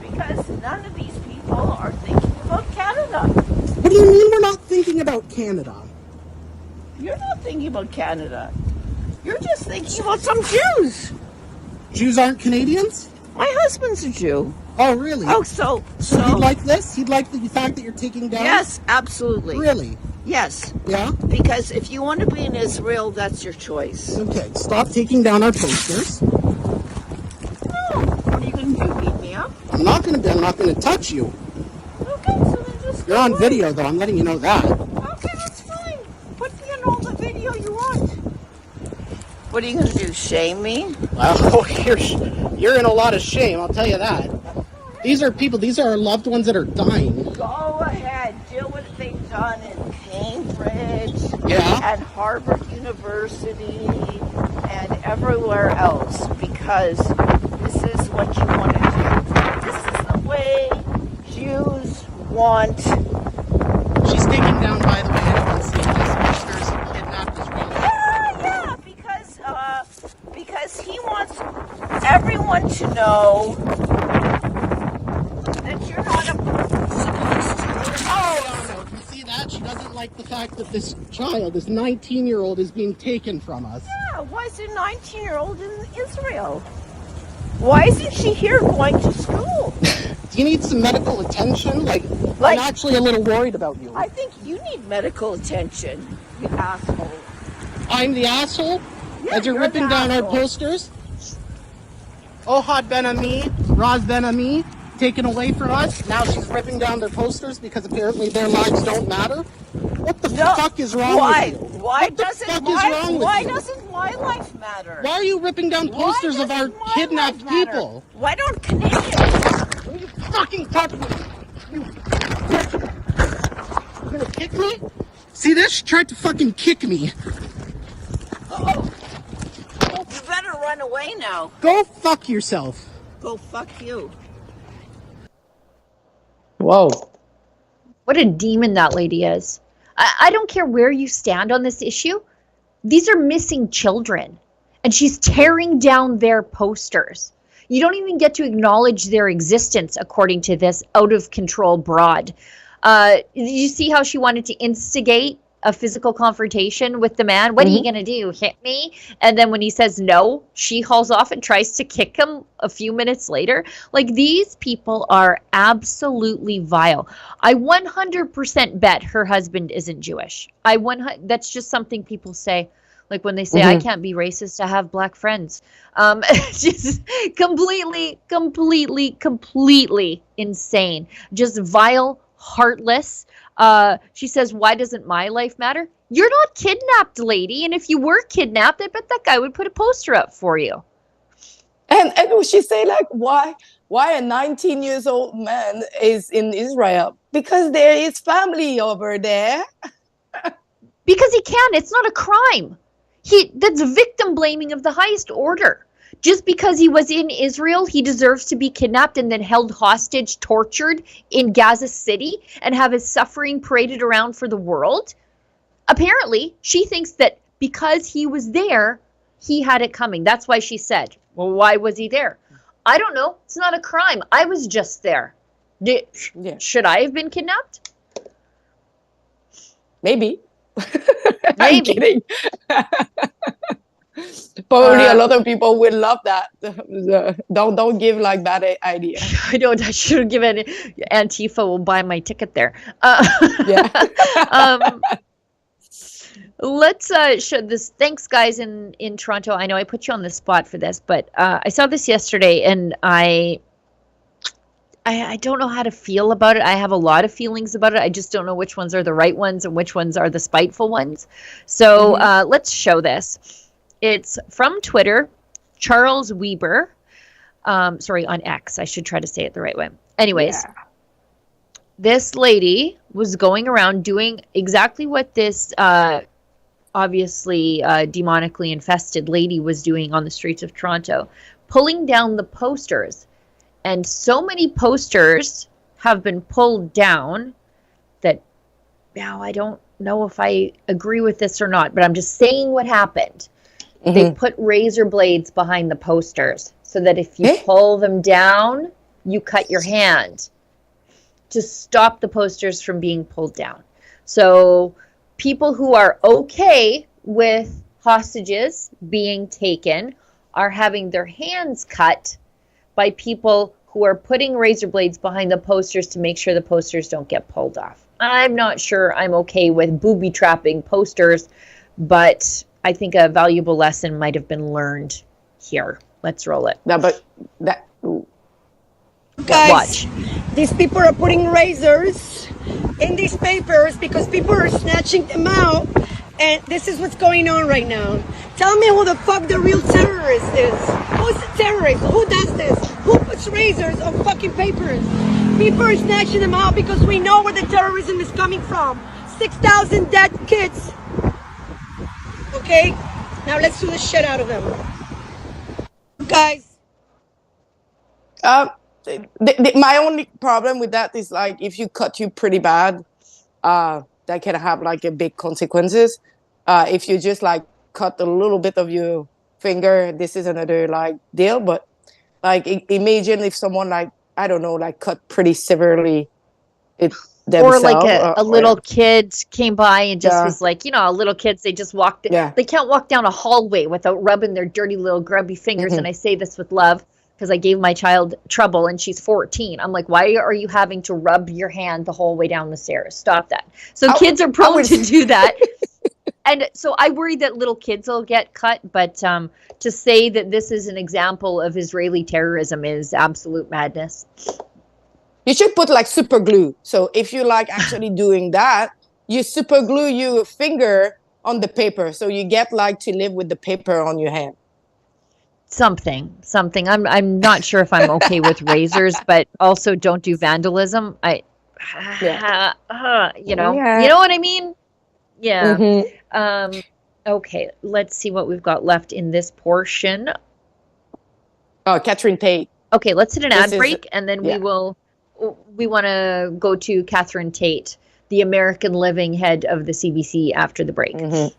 Because none of these people are thinking about Canada. What do you mean we're not thinking about Canada? You're not thinking about Canada. You're just thinking about some Jews. Jews aren't Canadians? My husband's a Jew. Oh, really? Oh, so he'd like this? He'd like the fact that you're taking down? Yes, absolutely. Really? Yes. Yeah? Because if you want to be in Israel, that's your choice. Okay, stop taking down our posters. No. What are you going to do? Beat me up? I'm not going to touch you. Okay, so then just You're on video, though. I'm letting you know that. Okay, that's fine. Put me in all the video you want. What are you going to do? Shame me? Well, you're in a lot of shame, I'll tell you that. These are people, these are our loved ones that are dying. Go ahead. Deal with what they've done in Cambridge and Harvard University and everywhere else, because this is what you want to do. This is the way Jews want. She's taking down, by the way, anyone seeing these posters and kidnapped Israelis. Yeah, because he wants everyone to know that you're not supposed to. Oh, no. You see that? She doesn't like the fact that this child, this 19-year-old, is being taken from us. Yeah, why is a 19-year-old in Israel? Why isn't she here going to school? Do you need some medical attention? I'm actually a little worried about you. I think you need medical attention, you asshole. I'm the asshole? Yeah, as you're ripping down our posters? Ohad Ben Ami, Raz Ben Ami, taken away from us. Now she's ripping down their posters because apparently their lives don't matter. What the fuck is wrong with you? Why doesn't my life matter? Why are you ripping down posters of our kidnapped people? Why don't Canadians? Will you fucking touch me? You're gonna kick me? See this? She tried to fucking kick me. Oh. You better run away now. Go fuck yourself. Go fuck you. Whoa. What a demon that lady is. I don't care where you stand on this issue. These are missing children, and she's tearing down their posters. You don't even get to acknowledge their existence, according to this out-of-control broad. Did you see how she wanted to instigate a physical confrontation with the man? What are you going to do? Hit me? And then when he says no, she hauls off and tries to kick him a few minutes later. Like, these people are absolutely vile. I 100% bet her husband isn't Jewish. That's just something people say. Like when they say, I can't be racist, I have black friends. Just completely insane. Just vile, heartless. She says, why doesn't my life matter? You're not kidnapped, lady. And if you were kidnapped, I bet that guy would put a poster up for you. And she say like, why a 19 years old man is in Israel? Because there is family over there. Because he can. It's not a crime. That's victim blaming of the highest order. Just because he was in Israel, he deserves to be kidnapped and then held hostage, tortured in Gaza City, and have his suffering paraded around for the world. Apparently, she thinks that because he was there, he had it coming. That's why she said, well, why was he there? I don't know. It's not a crime. I was just there. Should I have been kidnapped? Maybe. Maybe. I'm kidding. Probably a lot of people will love that. Don't give like bad idea. I don't. I should have given Antifa will buy my ticket there. Yeah. Let's show this. Thanks, guys in Toronto. I know I put you on the spot for this, but I saw this yesterday, and I don't know how to feel about it. I have a lot of feelings about it. I just don't know which ones are the right ones and which ones are the spiteful ones. So let's show this. It's from Twitter, Charles Weber. Sorry, on X. I should try to say it the right way. Anyways, this lady was going around doing exactly what this obviously demonically infested lady was doing on the streets of Toronto, pulling down the posters. And so many posters have been pulled down that now I don't know if I agree with this or not, but I'm just saying what happened. They put razor blades behind the posters so that if you pull them down, you cut your hand to stop the posters from being pulled down. So people who are okay with hostages being taken are having their hands cut by people who are putting razor blades behind the posters to make sure the posters don't get pulled off. I'm not sure I'm okay with booby trapping posters, but I think a valuable lesson might have been learned here. Let's roll it. No, but that. Guys, watch. These people are putting razors in these papers because people are snatching them out, and this is what's going on right now. Tell me who the fuck the real terrorist is. Who's the terrorist? Who does this? Who puts razors on fucking papers? People are snatching them out because we know where the terrorism is coming from. 6,000 dead kids. Okay? Now let's sue the shit out of them. Guys. My only problem with that is like if you cut you pretty bad, that can have like a big consequences. If you just like cut a little bit of your finger, this is another like deal. But like imagine if someone like I don't know like cut pretty severely or like a little kid came by and just was like, you know, little kids, they just walked. They can't walk down a hallway without rubbing their dirty little grubby fingers. And I say this with love because I gave my child trouble and she's 14. I'm like, why are you having to rub your hand the whole way down the stairs? Stop that. So kids are prone to do that. And so I worry that little kids will get cut. But to say that this is an example of Israeli terrorism is absolute madness. You should put like super glue. So if you like actually doing that, you super glue your finger on the paper. So you get like to live with the paper on your hand. Something. I'm not sure if I'm okay with razors, but also don't do vandalism. You know what I mean? Yeah. Okay. Let's see what we've got left in this portion. Oh, Catherine Tate. Okay. Let's hit an ad break and then we want to go to Catherine Tate, the American Living head of the CBC after the break. Do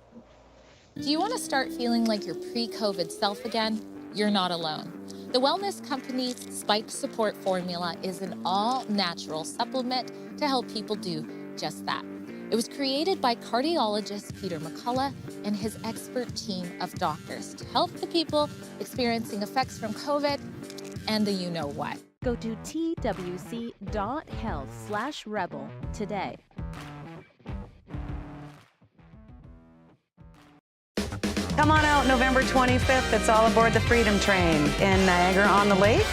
you want to start feeling like your pre-COVID self again? You're not alone. The wellness company's Spike Support Formula is an all-natural supplement to help people do just that. It was created by cardiologist Peter McCullough and his expert team of doctors to help the people experiencing effects from COVID and the you-know-what. Go to twc.health/rebel today. Come on out November 25th. It's all aboard the Freedom Train in Niagara-on-the-Lake.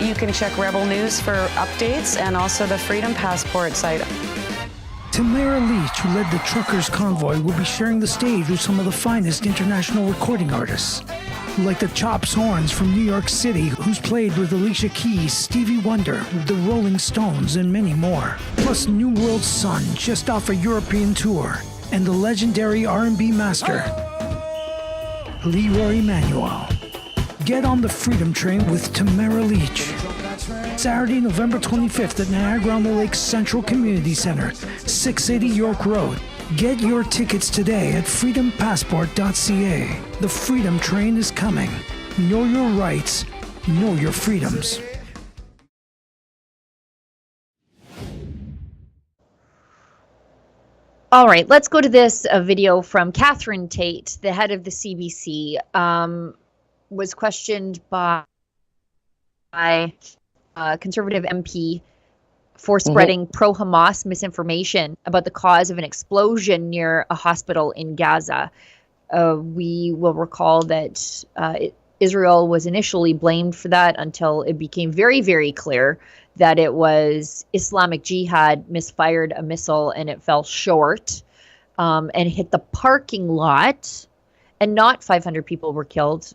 You can check Rebel News for updates and also the Freedom Passport site. Tamara Leach, who led the truckers' convoy, will be sharing the stage with some of the finest international recording artists, like the Chops Horns from New York City, who's played with Alicia Keys, Stevie Wonder, the Rolling Stones, and many more. Plus New World Sun, just off a European tour, and the legendary R&B master, Leroy Emanuel. Get on the Freedom Train with Tamara Leach. Saturday, November 25th at Niagara-on-the-Lake Central Community Center, 680 York Road. Get your tickets today at freedompassport.ca. The Freedom Train is coming. Know your rights. Know your freedoms. All right, let's go to this video from Catherine Tate, the head of the CBC, was questioned by a conservative MP for spreading pro-Hamas misinformation about the cause of an explosion near a hospital in Gaza. We will recall that Israel was initially blamed for that until it became very, very clear that it was Islamic Jihad misfired a missile and it fell short and hit the parking lot, and not 500 people were killed.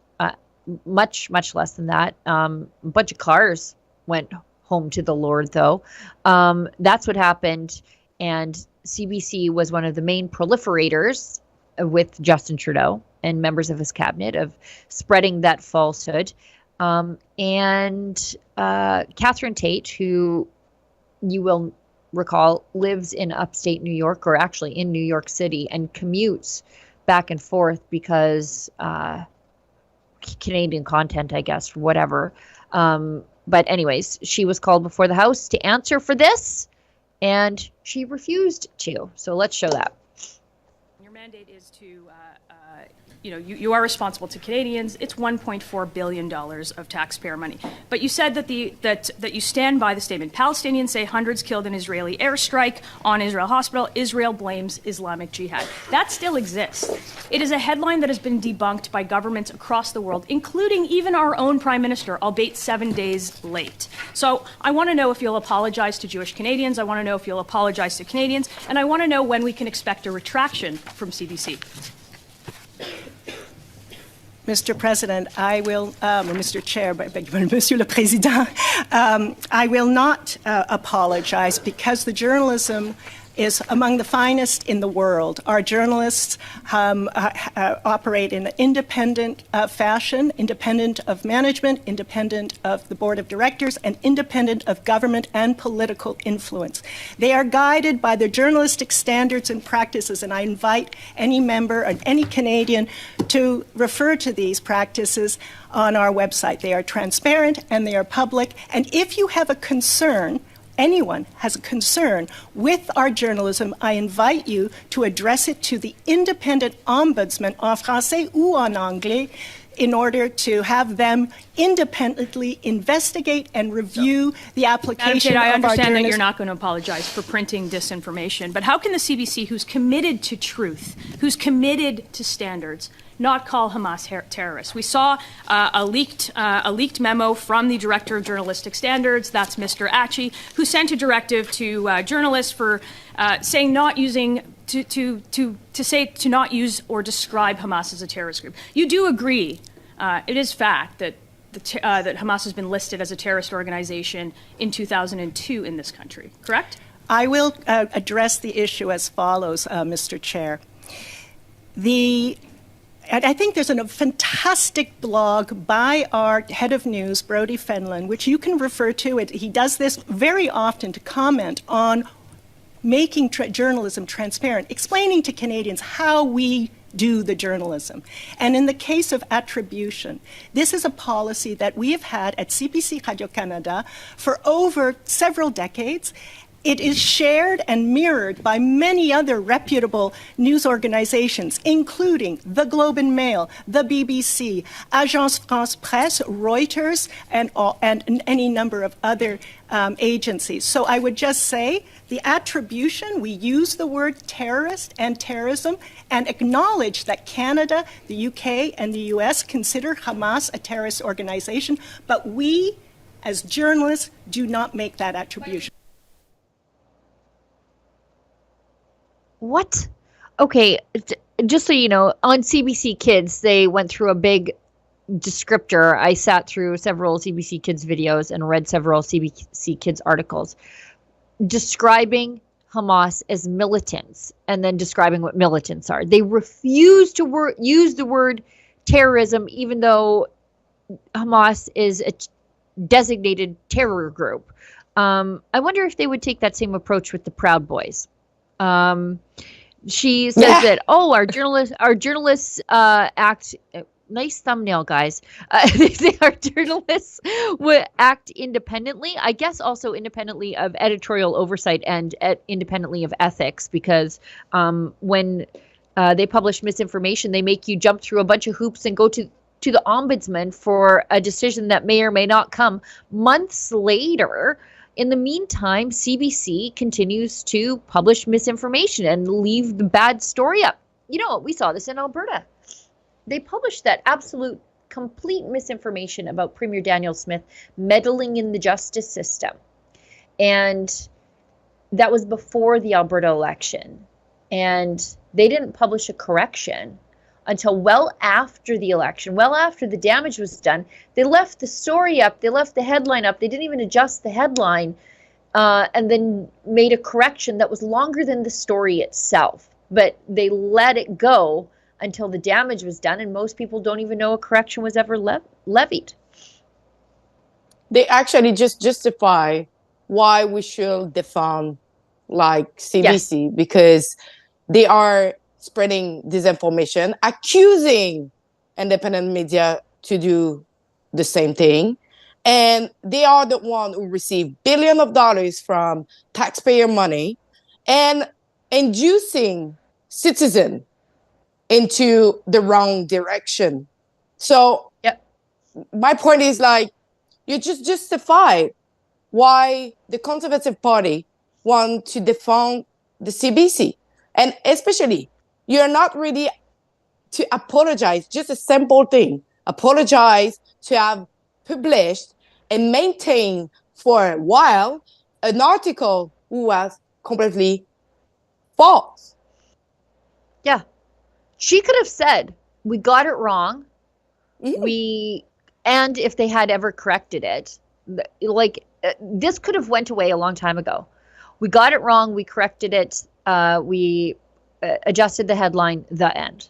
Much less than that. A bunch of cars went home to the Lord, though. That's what happened. And CBC was one of the main proliferators with Justin Trudeau and members of his cabinet of spreading that falsehood. And Catherine Tate, who you will recall lives in upstate New York, or actually in New York City, and commutes back and forth because Canadian content, I guess, whatever. But anyways, she was called before the House to answer for this, and she refused to. So let's show that. Your mandate is to, you are responsible to Canadians. It's $1.4 billion of taxpayer money. But you said that that you stand by the statement. Palestinians say hundreds killed in Israeli airstrike on Israel hospital. Israel blames Islamic Jihad. That still exists. It is a headline that has been debunked by governments across the world, including even our own Prime Minister, albeit 7 days late. So I want to know if you'll apologize to Jewish Canadians. I want to know if you'll apologize to Canadians. And I want to know when we can expect a retraction from CBC. Mr. President, I will, Mr. Chair, Monsieur le Président, I will not apologize because the journalism is among the finest in the world. Our journalists operate in an independent fashion, independent of management, independent of the board of directors, and independent of government and political influence. They are guided by their journalistic standards and practices, and I invite any member and any Canadian to refer to these practices on our website. They are transparent and they are public, and if you have a concern, anyone has a concern with our journalism, I invite you to address it to the independent ombudsman en français ou en anglais in order to have them independently investigate and review the application I of our understand that journalism. you're not going to apologize for printing disinformation, but how can the CBC, who's committed to truth, who's committed to standards, not call Hamas terrorists? We saw a leaked memo from the Director of Journalistic Standards, that's Mr. Achi, who sent a directive to journalists for saying not using to not use or describe Hamas as a terrorist group. You do agree, it is fact that that Hamas has been listed as a terrorist organization in 2002 in this country, correct? I will address the issue as follows, Mr. Chair. I think there's a fantastic blog by our head of news, Brodie Fenlon, which you can refer to. He does this very often to comment on making journalism transparent, explaining to Canadians how we do the journalism. And in the case of attribution, this is a policy that we have had at CBC Radio-Canada for over several decades. It is shared and mirrored by many other reputable news organizations, including the Globe and Mail, the BBC, Agence France Presse, Reuters, and any number of other agencies. So I would just say the attribution, we use the word terrorist and terrorism and acknowledge that Canada, the UK, and the US consider Hamas a terrorist organization, but we, as journalists, do not make that attribution. What? Okay, just so you know, on CBC Kids, they went through a big descriptor. I sat through several CBC Kids videos and read several CBC Kids articles describing Hamas as militants and then describing what militants are. They refuse to use the word terrorism, even though Hamas is a designated terror group. I wonder if they would take that same approach with the Proud Boys. She says that, our journalists act. Nice thumbnail, guys. They say our journalists would act independently. I guess also independently of editorial oversight and independently of ethics, because when they publish misinformation, they make you jump through a bunch of hoops and go to the ombudsman for a decision that may or may not come months later. In the meantime, CBC continues to publish misinformation and leave the bad story up. You know what? We saw this in Alberta. They published that absolute, complete misinformation about Premier Daniel Smith meddling in the justice system. And that was before the Alberta election. And they didn't publish a correction until well after the election, well after the damage was done. They left the story up, they left the headline up, they didn't even adjust the headline, and then made a correction that was longer than the story itself. But they let it go until the damage was done, and most people don't even know a correction was ever levied. They actually just justify why we should defund like CBC, because they are spreading disinformation, accusing independent media to do the same thing. And they are the one who receive billions of dollars from taxpayer money and inducing citizens into the wrong direction. So my point is, like, you just justify why the Conservative Party want to defund the CBC. And especially, you're not ready to apologize, just a simple thing. Apologize to have published and maintained for a while an article who was completely false. Yeah. She could have said, we got it wrong. And if they had ever corrected it, like, this could have went away a long time ago. We got it wrong. We corrected it. We adjusted the headline, the end.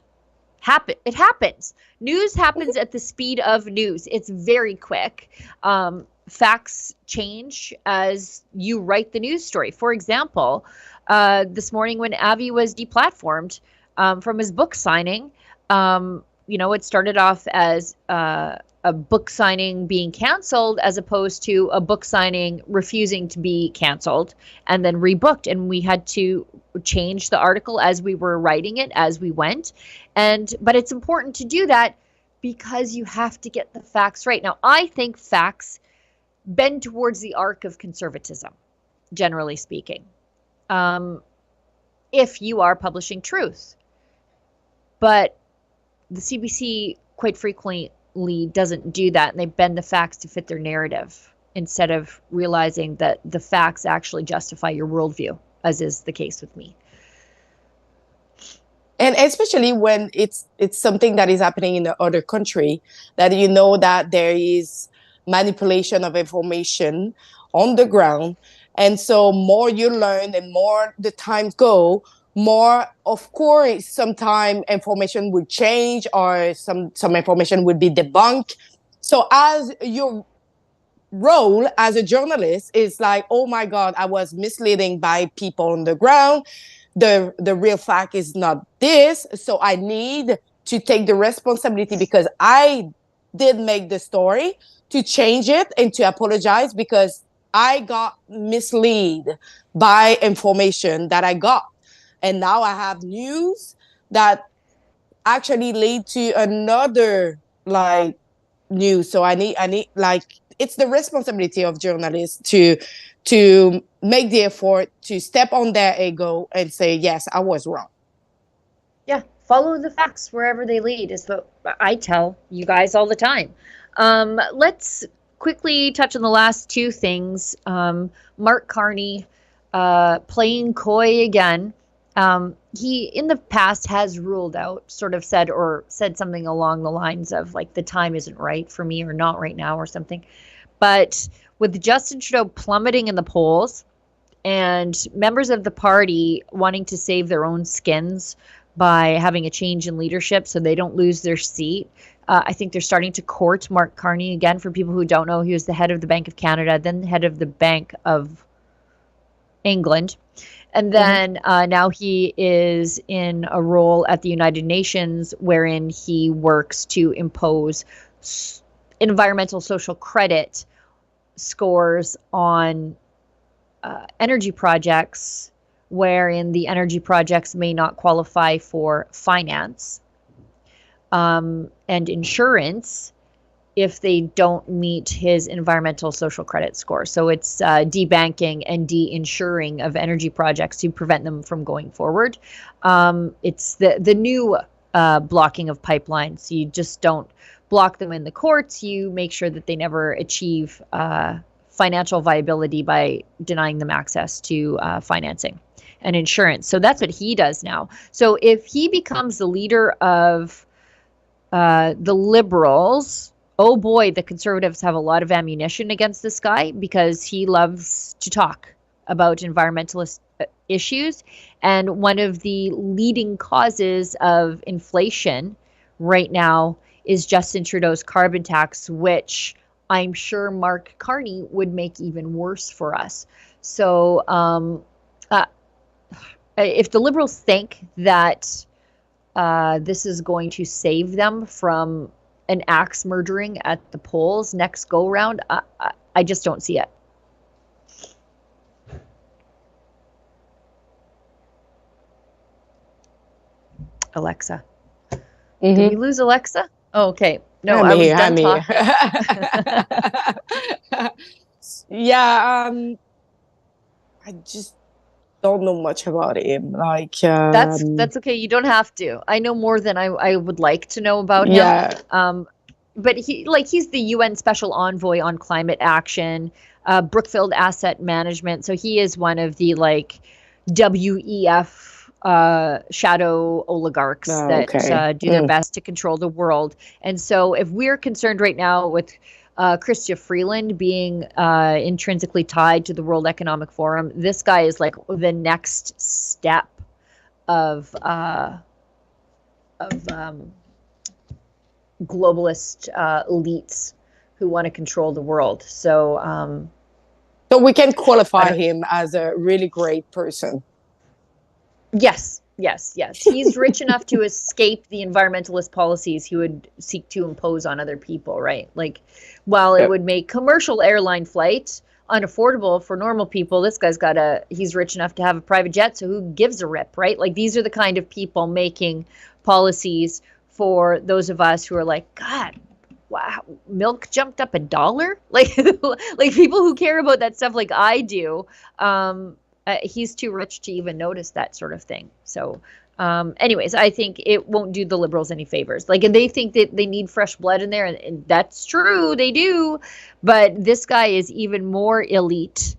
It happens. News happens at the speed of news. It's very quick. Facts change as you write the news story. For example, this morning when Avi was deplatformed from his book signing, it started off as a book signing being canceled as opposed to a book signing refusing to be canceled and then rebooked. And we had to change the article as we were writing it, as we went. But it's important to do that because you have to get the facts right. Now, I think facts bend towards the arc of conservatism, generally speaking, if you are publishing truth. But the CBC quite frequently doesn't do that, and they bend the facts to fit their narrative instead of realizing that the facts actually justify your worldview, as is the case with me. And especially when it's something that is happening in the other country, that you know that there is manipulation of information on the ground. And so more you learn and more the times go, more, of course, sometimes information would change or some information would be debunked. So as your role as a journalist is like, oh my God, I was misleading by people on the ground. The real fact is not this. So I need to take the responsibility because I did make the story to change it and to apologize because I got misled by information that I got. And now I have news that actually lead to another news. So I need it's the responsibility of journalists to make the effort to step on their ego and say, yes, I was wrong. Yeah, follow the facts wherever they lead is what I tell you guys all the time. Let's quickly touch on the last two things. Mark Carney playing coy again. he in the past has ruled out, sort of said something along the lines of like, the time isn't right for me, or not right now, or something. But with Justin Trudeau plummeting in the polls and members of the party wanting to save their own skins by having a change in leadership so they don't lose their seat, I think they're starting to court Mark Carney again. For people who don't know, he was the head of the Bank of Canada, then the head of the Bank of England. And then now he is in a role at the United Nations wherein he works to impose environmental social credit scores on energy projects, wherein the energy projects may not qualify for finance and insurance if they don't meet his environmental social credit score. So it's debanking and de-insuring of energy projects to prevent them from going forward. It's the new blocking of pipelines. You just don't block them in the courts. You make sure that they never achieve financial viability by denying them access to financing and insurance. So that's what he does now. So if he becomes the leader of the Liberals, oh boy, the Conservatives have a lot of ammunition against this guy, because he loves to talk about environmentalist issues. And one of the leading causes of inflation right now is Justin Trudeau's carbon tax, which I'm sure Mark Carney would make even worse for us. So if the Liberals think that this is going to save them from an axe murdering at the polls next go round, I just don't see it. Alexa. Did we lose Alexa? Oh, okay. No, I was done talking. Yeah, I just don't know much about him. Like that's okay. You don't have to. I know more than I would like to know about him. Yeah. But he's the UN Special Envoy on Climate Action, Brookfield Asset Management. So he is one of the WEF shadow oligarchs that do their best to control the world. And so if we're concerned right now with Chrystia Freeland being intrinsically tied to the World Economic Forum, this guy is like the next step of globalist elites who want to control the world. So we can qualify him as a really great person. Yes. He's rich enough to escape the environmentalist policies he would seek to impose on other people, right? Like, while it would make commercial airline flights unaffordable for normal people, this guy's he's rich enough to have a private jet, so who gives a rip, right? Like, these are the kind of people making policies for those of us who are like, God, wow, milk jumped up $1? Like, like people who care about that stuff like I do, he's too rich to even notice that sort of thing. So anyways, I think it won't do the Liberals any favors. Like, and they think that they need fresh blood in there, and that's true, they do. But this guy is even more elite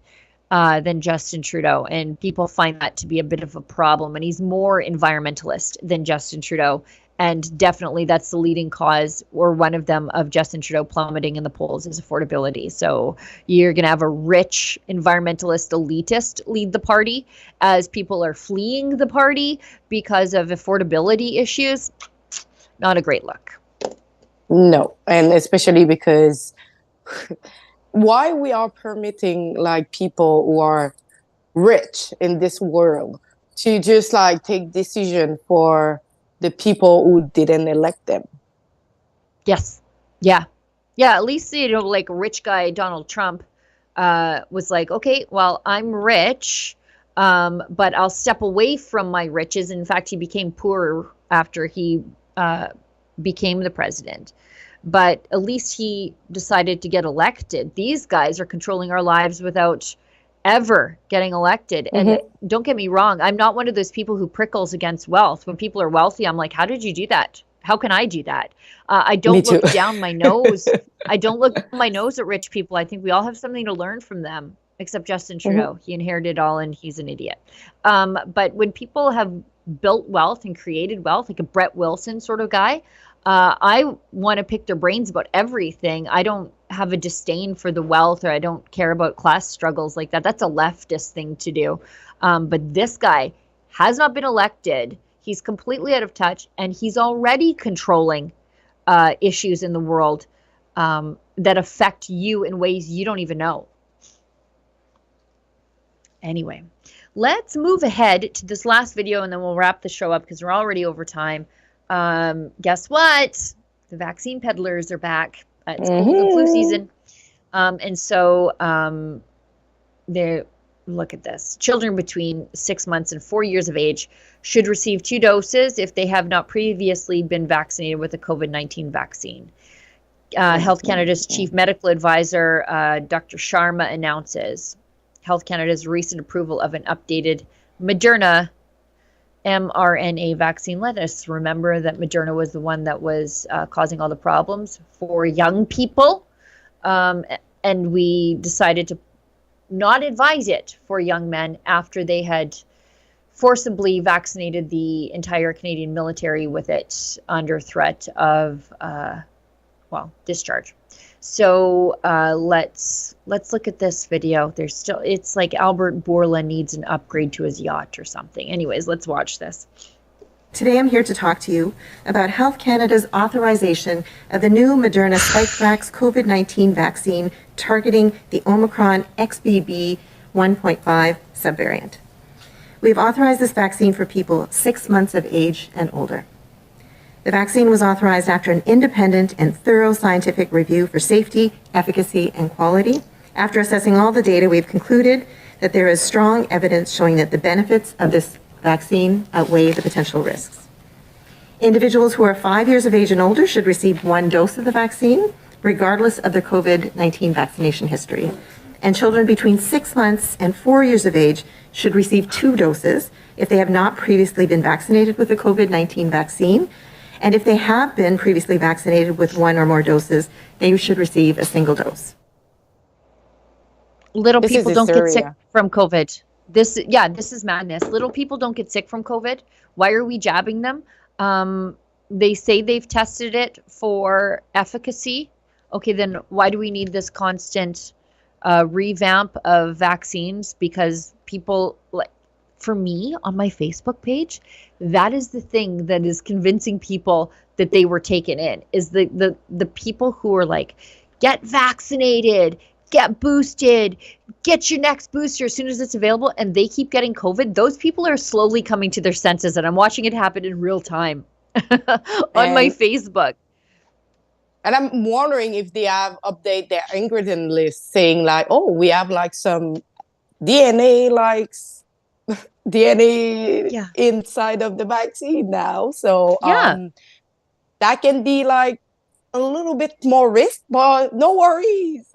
than Justin Trudeau, and people find that to be a bit of a problem. And he's more environmentalist than Justin Trudeau. And definitely that's the leading cause, or one of them, of Justin Trudeau plummeting in the polls, is affordability. So you're going to have a rich environmentalist elitist lead the party as people are fleeing the party because of affordability issues. Not a great look. No, and especially because why we are permitting like people who are rich in this world to just like take decision for the people who didn't elect them. Yes. Yeah. At least, like rich guy Donald Trump was like, okay, well, I'm rich, but I'll step away from my riches. In fact, he became poorer after he became the president. But at least he decided to get elected. These guys are controlling our lives without ever getting elected. And don't get me wrong, I'm not one of those people who prickles against wealth. When people are wealthy, I'm like, how did you do that? How can I do that? I don't look down my nose. I don't look down my nose at rich people. I think we all have something to learn from them. except Justin Trudeau. He inherited all and he's an idiot. But when people have built wealth and created wealth, like a Brett Wilson sort of guy, I want to pick their brains about everything. I don't have a disdain for the wealth, or I don't care about class struggles like that. That's a leftist thing to do. But this guy has not been elected. He's completely out of touch, and he's already controlling issues in the world that affect you in ways you don't even know. Anyway, let's move ahead to this last video, and then we'll wrap the show up because we're already over time. Guess what? The vaccine peddlers are back. It's cold and flu season. And so look at this. Children between 6 months and 4 years of age should receive 2 doses if they have not previously been vaccinated with a COVID-19 vaccine. Health Canada's Chief Medical Advisor, Dr. Sharma, announces Health Canada's recent approval of an updated Moderna mRNA vaccine. Let us remember that Moderna was the one that was causing all the problems for young people. And we decided to not advise it for young men after they had forcibly vaccinated the entire Canadian military with it under threat of, discharge. So let's look at this video. It's like Albert Bourla needs an upgrade to his yacht or something. Anyways, let's watch this. Today I'm here to talk to you about Health Canada's authorization of the new Moderna Spikevax COVID-19 vaccine targeting the Omicron XBB 1.5 subvariant. We've authorized this vaccine for people 6 months of age and older. The vaccine was authorized after an independent and thorough scientific review for safety, efficacy, and quality. After assessing all the data, we've concluded that there is strong evidence showing that the benefits of this vaccine outweigh the potential risks. Individuals who are 5 years of age and older should receive 1 dose of the vaccine, regardless of their COVID-19 vaccination history. And children between 6 months and 4 years of age should receive 2 doses if they have not previously been vaccinated with the COVID-19 vaccine. And if they have been previously vaccinated with 1 or more doses, they should receive a single dose. Little people don't get sick from COVID. This is madness. Little people don't get sick from COVID. Why are we jabbing them? They say they've tested it for efficacy. Okay, then why do we need this constant revamp of vaccines? Because people, like, for me on my Facebook page, that is the thing that is convincing people that they were taken in, is the people who are like, get vaccinated, get boosted, get your next booster as soon as it's available, and they keep getting COVID. Those people are slowly coming to their senses, and I'm watching it happen in real time on my Facebook. And I'm wondering if they have update their ingredient list saying like, oh, we have like some DNA inside of the vaccine now. So that can be like a little bit more risk, but no worries.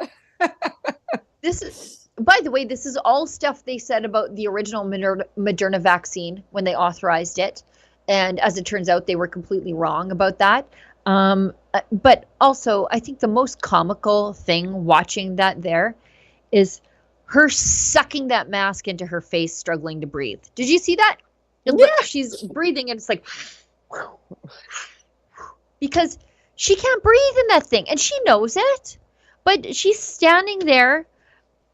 This is, by the way, this is all stuff they said about the original Moderna vaccine when they authorized it. And as it turns out, they were completely wrong about that. But also, I think the most comical thing watching that there is her sucking that mask into her face, struggling to breathe. Did you see that? She's breathing and it's like, because she can't breathe in that thing and she knows it, but she's standing there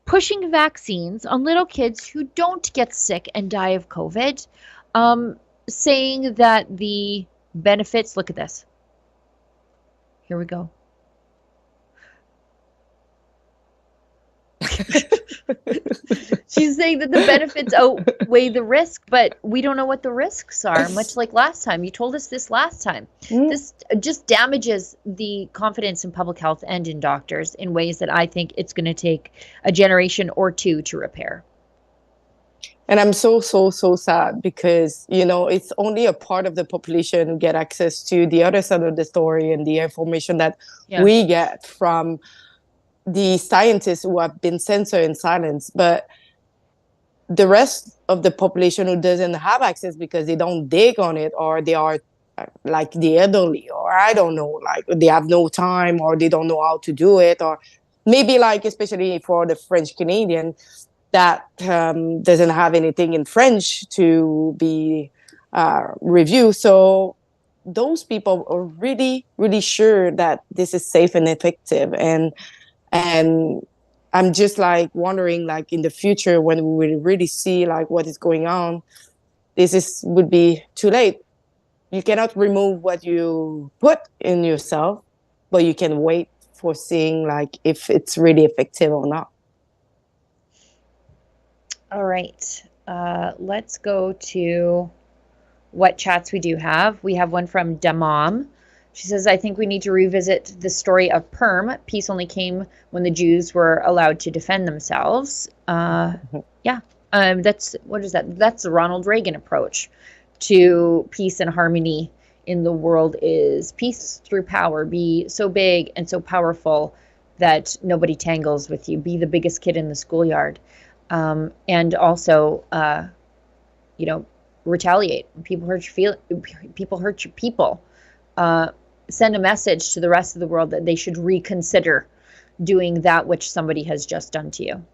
pushing vaccines on little kids who don't get sick and die of COVID, saying that the benefits, look at this. Here we go. She's saying that the benefits outweigh the risk, but we don't know what the risks are, much like last time. You told us this last time. This just damages the confidence in public health and in doctors in ways that I think it's going to take a generation or 2 to repair. And I'm so sad because, you know, it's only a part of the population who get access to the other side of the story and the information that we get from the scientists who have been censored and silenced. But the rest of the population who doesn't have access because they don't dig on it, or they are like the elderly, or I don't know, like they have no time or they don't know how to do it, or maybe like, especially for the French Canadian that doesn't have anything in French to be reviewed. So those people are really, really sure that this is safe and effective. And I'm just like wondering, like in the future, when we will really see like what is going on, would be too late. You cannot remove what you put in yourself, but you can wait for seeing like if it's really effective or not. All right. Let's go to what chats we do have. We have one from Damam. She says, I think we need to revisit the story of Perm. Peace only came when the Jews were allowed to defend themselves. Yeah. That's the Ronald Reagan approach to peace and harmony in the world, is peace through power. Be so big and so powerful that nobody tangles with you. Be the biggest kid in the schoolyard. And also, retaliate. When people hurt your people. Send a message to the rest of the world that they should reconsider doing that which somebody has just done to you.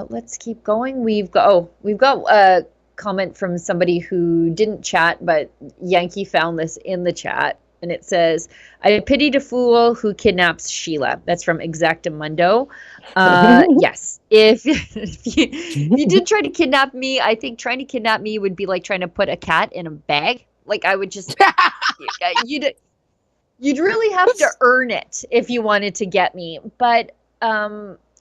Let's keep going. We've got a comment from somebody who didn't chat, but Yankee found this in the chat, and it says, I pity the fool who kidnaps Sheila. That's from Exactamundo. Yes, if you did try to kidnap me, I think trying to kidnap me would be like trying to put a cat in a bag. Like I would just, you'd really have to earn it if you wanted to get me. But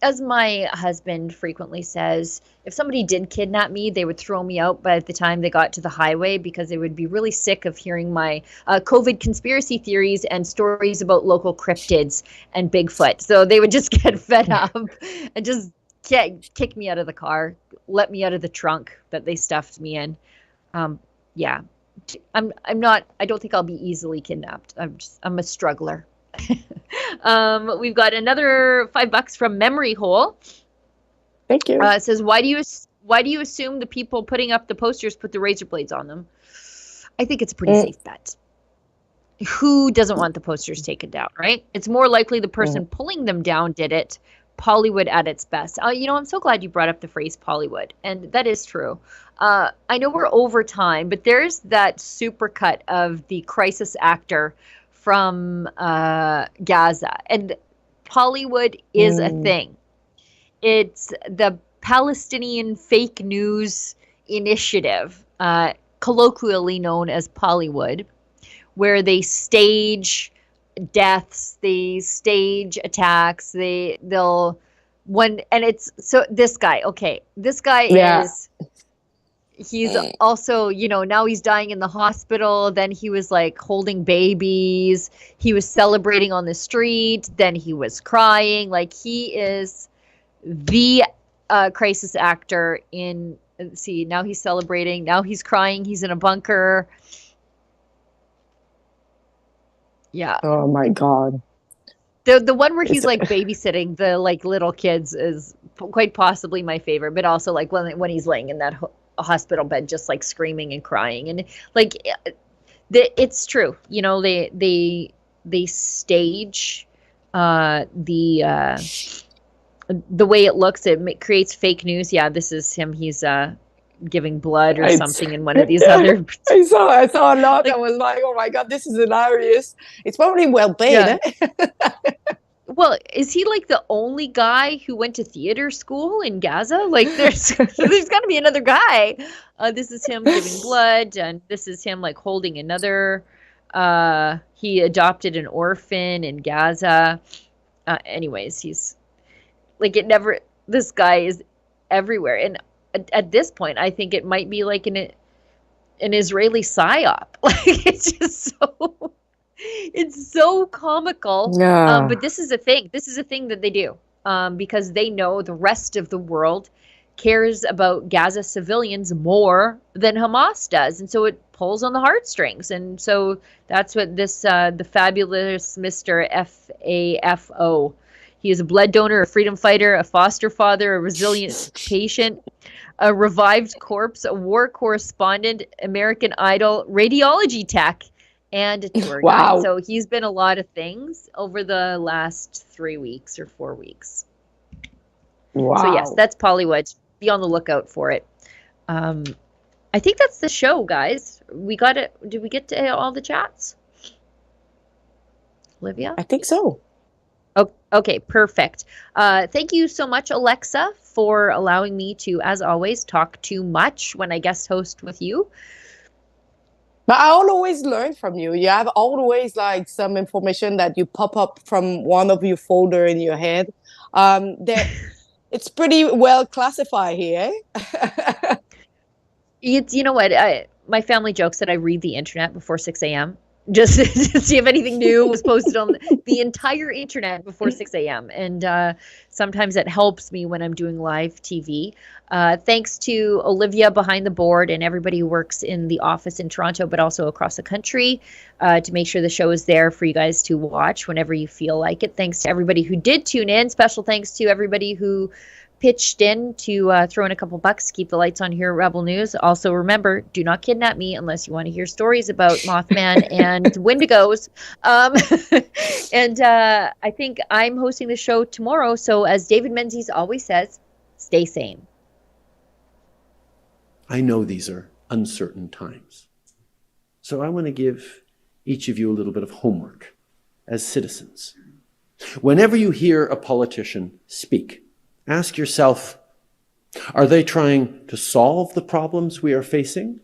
as my husband frequently says, if somebody did kidnap me, they would throw me out by the time they got to the highway, because they would be really sick of hearing my COVID conspiracy theories and stories about local cryptids and Bigfoot. So they would just get fed up and just kick me out of the car, let me out of the trunk that they stuffed me in. Yeah, I'm not. I don't think I'll be easily kidnapped. I'm a struggler. We've got another $5 from Memory Hole. Thank you. It says, why do you assume the people putting up the posters put the razor blades on them? I think it's a pretty safe bet. Who doesn't want the posters taken down, right? It's more likely the person pulling them down did it. Pollywood at its best. I'm so glad you brought up the phrase Pollywood, and that is true. I know we're over time, but there's that supercut of the crisis actor from Gaza, and Pollywood is a thing. It's the Palestinian Fake News Initiative, colloquially known as Pollywood, where they stage deaths, they stage attacks, and it's so this guy is, he's also, now he's dying in the hospital. Then he was like holding babies. He was celebrating on the street. Then he was crying. Like, he is the crisis actor in, now he's celebrating. Now he's crying. He's in a bunker. Yeah. Oh my God. The one where he's like babysitting the like little kids is quite possibly my favorite, but also like when he's laying in that hospital bed just like screaming and crying, and like it's true, they stage the way it looks. It creates fake news. Yeah, this is him. He's giving blood or something in one of these other. I saw a lot. I was like, oh my God, this is hilarious. It's probably well paid. Yeah. Eh? Well, is he like the only guy who went to theater school in Gaza? Like, there's got to be another guy. This is him giving blood, and this is him like holding another. He adopted an orphan in Gaza. Anyways, he's like, this guy is everywhere, and at this point, I think it might be like an Israeli psyop. Like, it's just so. It's so comical. Yeah. But this is a thing. This is a thing that they do because they know the rest of the world cares about Gaza civilians more than Hamas does. And so it pulls on the heartstrings. And so that's what this, the fabulous Mr. FAFO. He is a blood donor, a freedom fighter, a foster father, a resilient patient, a revived corpse, a war correspondent, American Idol, radiology tech, and a tour Wow. guide. So he's been a lot of things over the last 3 weeks or 4 weeks. Wow. So yes, that's Pollywood. Be on the lookout for it. I think that's the show, guys. We got it. Did we get to all the chats? Olivia? I think so. Oh, okay, perfect. Thank you so much, Alexa, for allowing me to, as always, talk too much when I guest host with you. But I always learn from you. You have always like some information that you pop up from one of your folder in your head. That it's pretty well classified here. Eh? You know what? My family jokes that I read the internet before 6 a.m. just to see if anything new was posted on the entire internet before 6 a.m. And sometimes it helps me when I'm doing live TV. Thanks to Olivia behind the board and everybody who works in the office in Toronto, but also across the country, to make sure the show is there for you guys to watch whenever you feel like it. Thanks to everybody who did tune in. Special thanks to everybody who pitched in to throw in a couple bucks to keep the lights on here at Rebel News. Also, remember, do not kidnap me unless you want to hear stories about Mothman and Wendigos. And I think I'm hosting the show tomorrow. So as David Menzies always says, stay sane. I know these are uncertain times. So I want to give each of you a little bit of homework as citizens. Whenever you hear a politician speak, ask yourself, are they trying to solve the problems we are facing?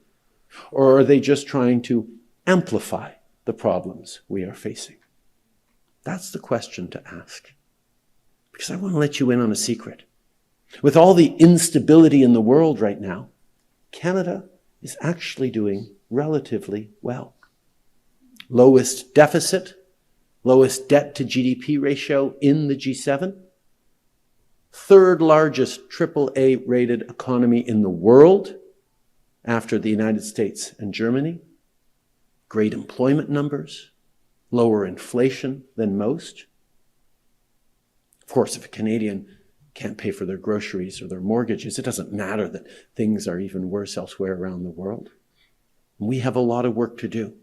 Or are they just trying to amplify the problems we are facing? That's the question to ask. Because I want to let you in on a secret. With all the instability in the world right now, Canada is actually doing relatively well. Lowest deficit, lowest debt to GDP ratio in the G7, third largest AAA rated economy in the world after the United States and Germany, great employment numbers, lower inflation than most. Of course, if a Canadian can't pay for their groceries or their mortgages, it doesn't matter that things are even worse elsewhere around the world. We have a lot of work to do.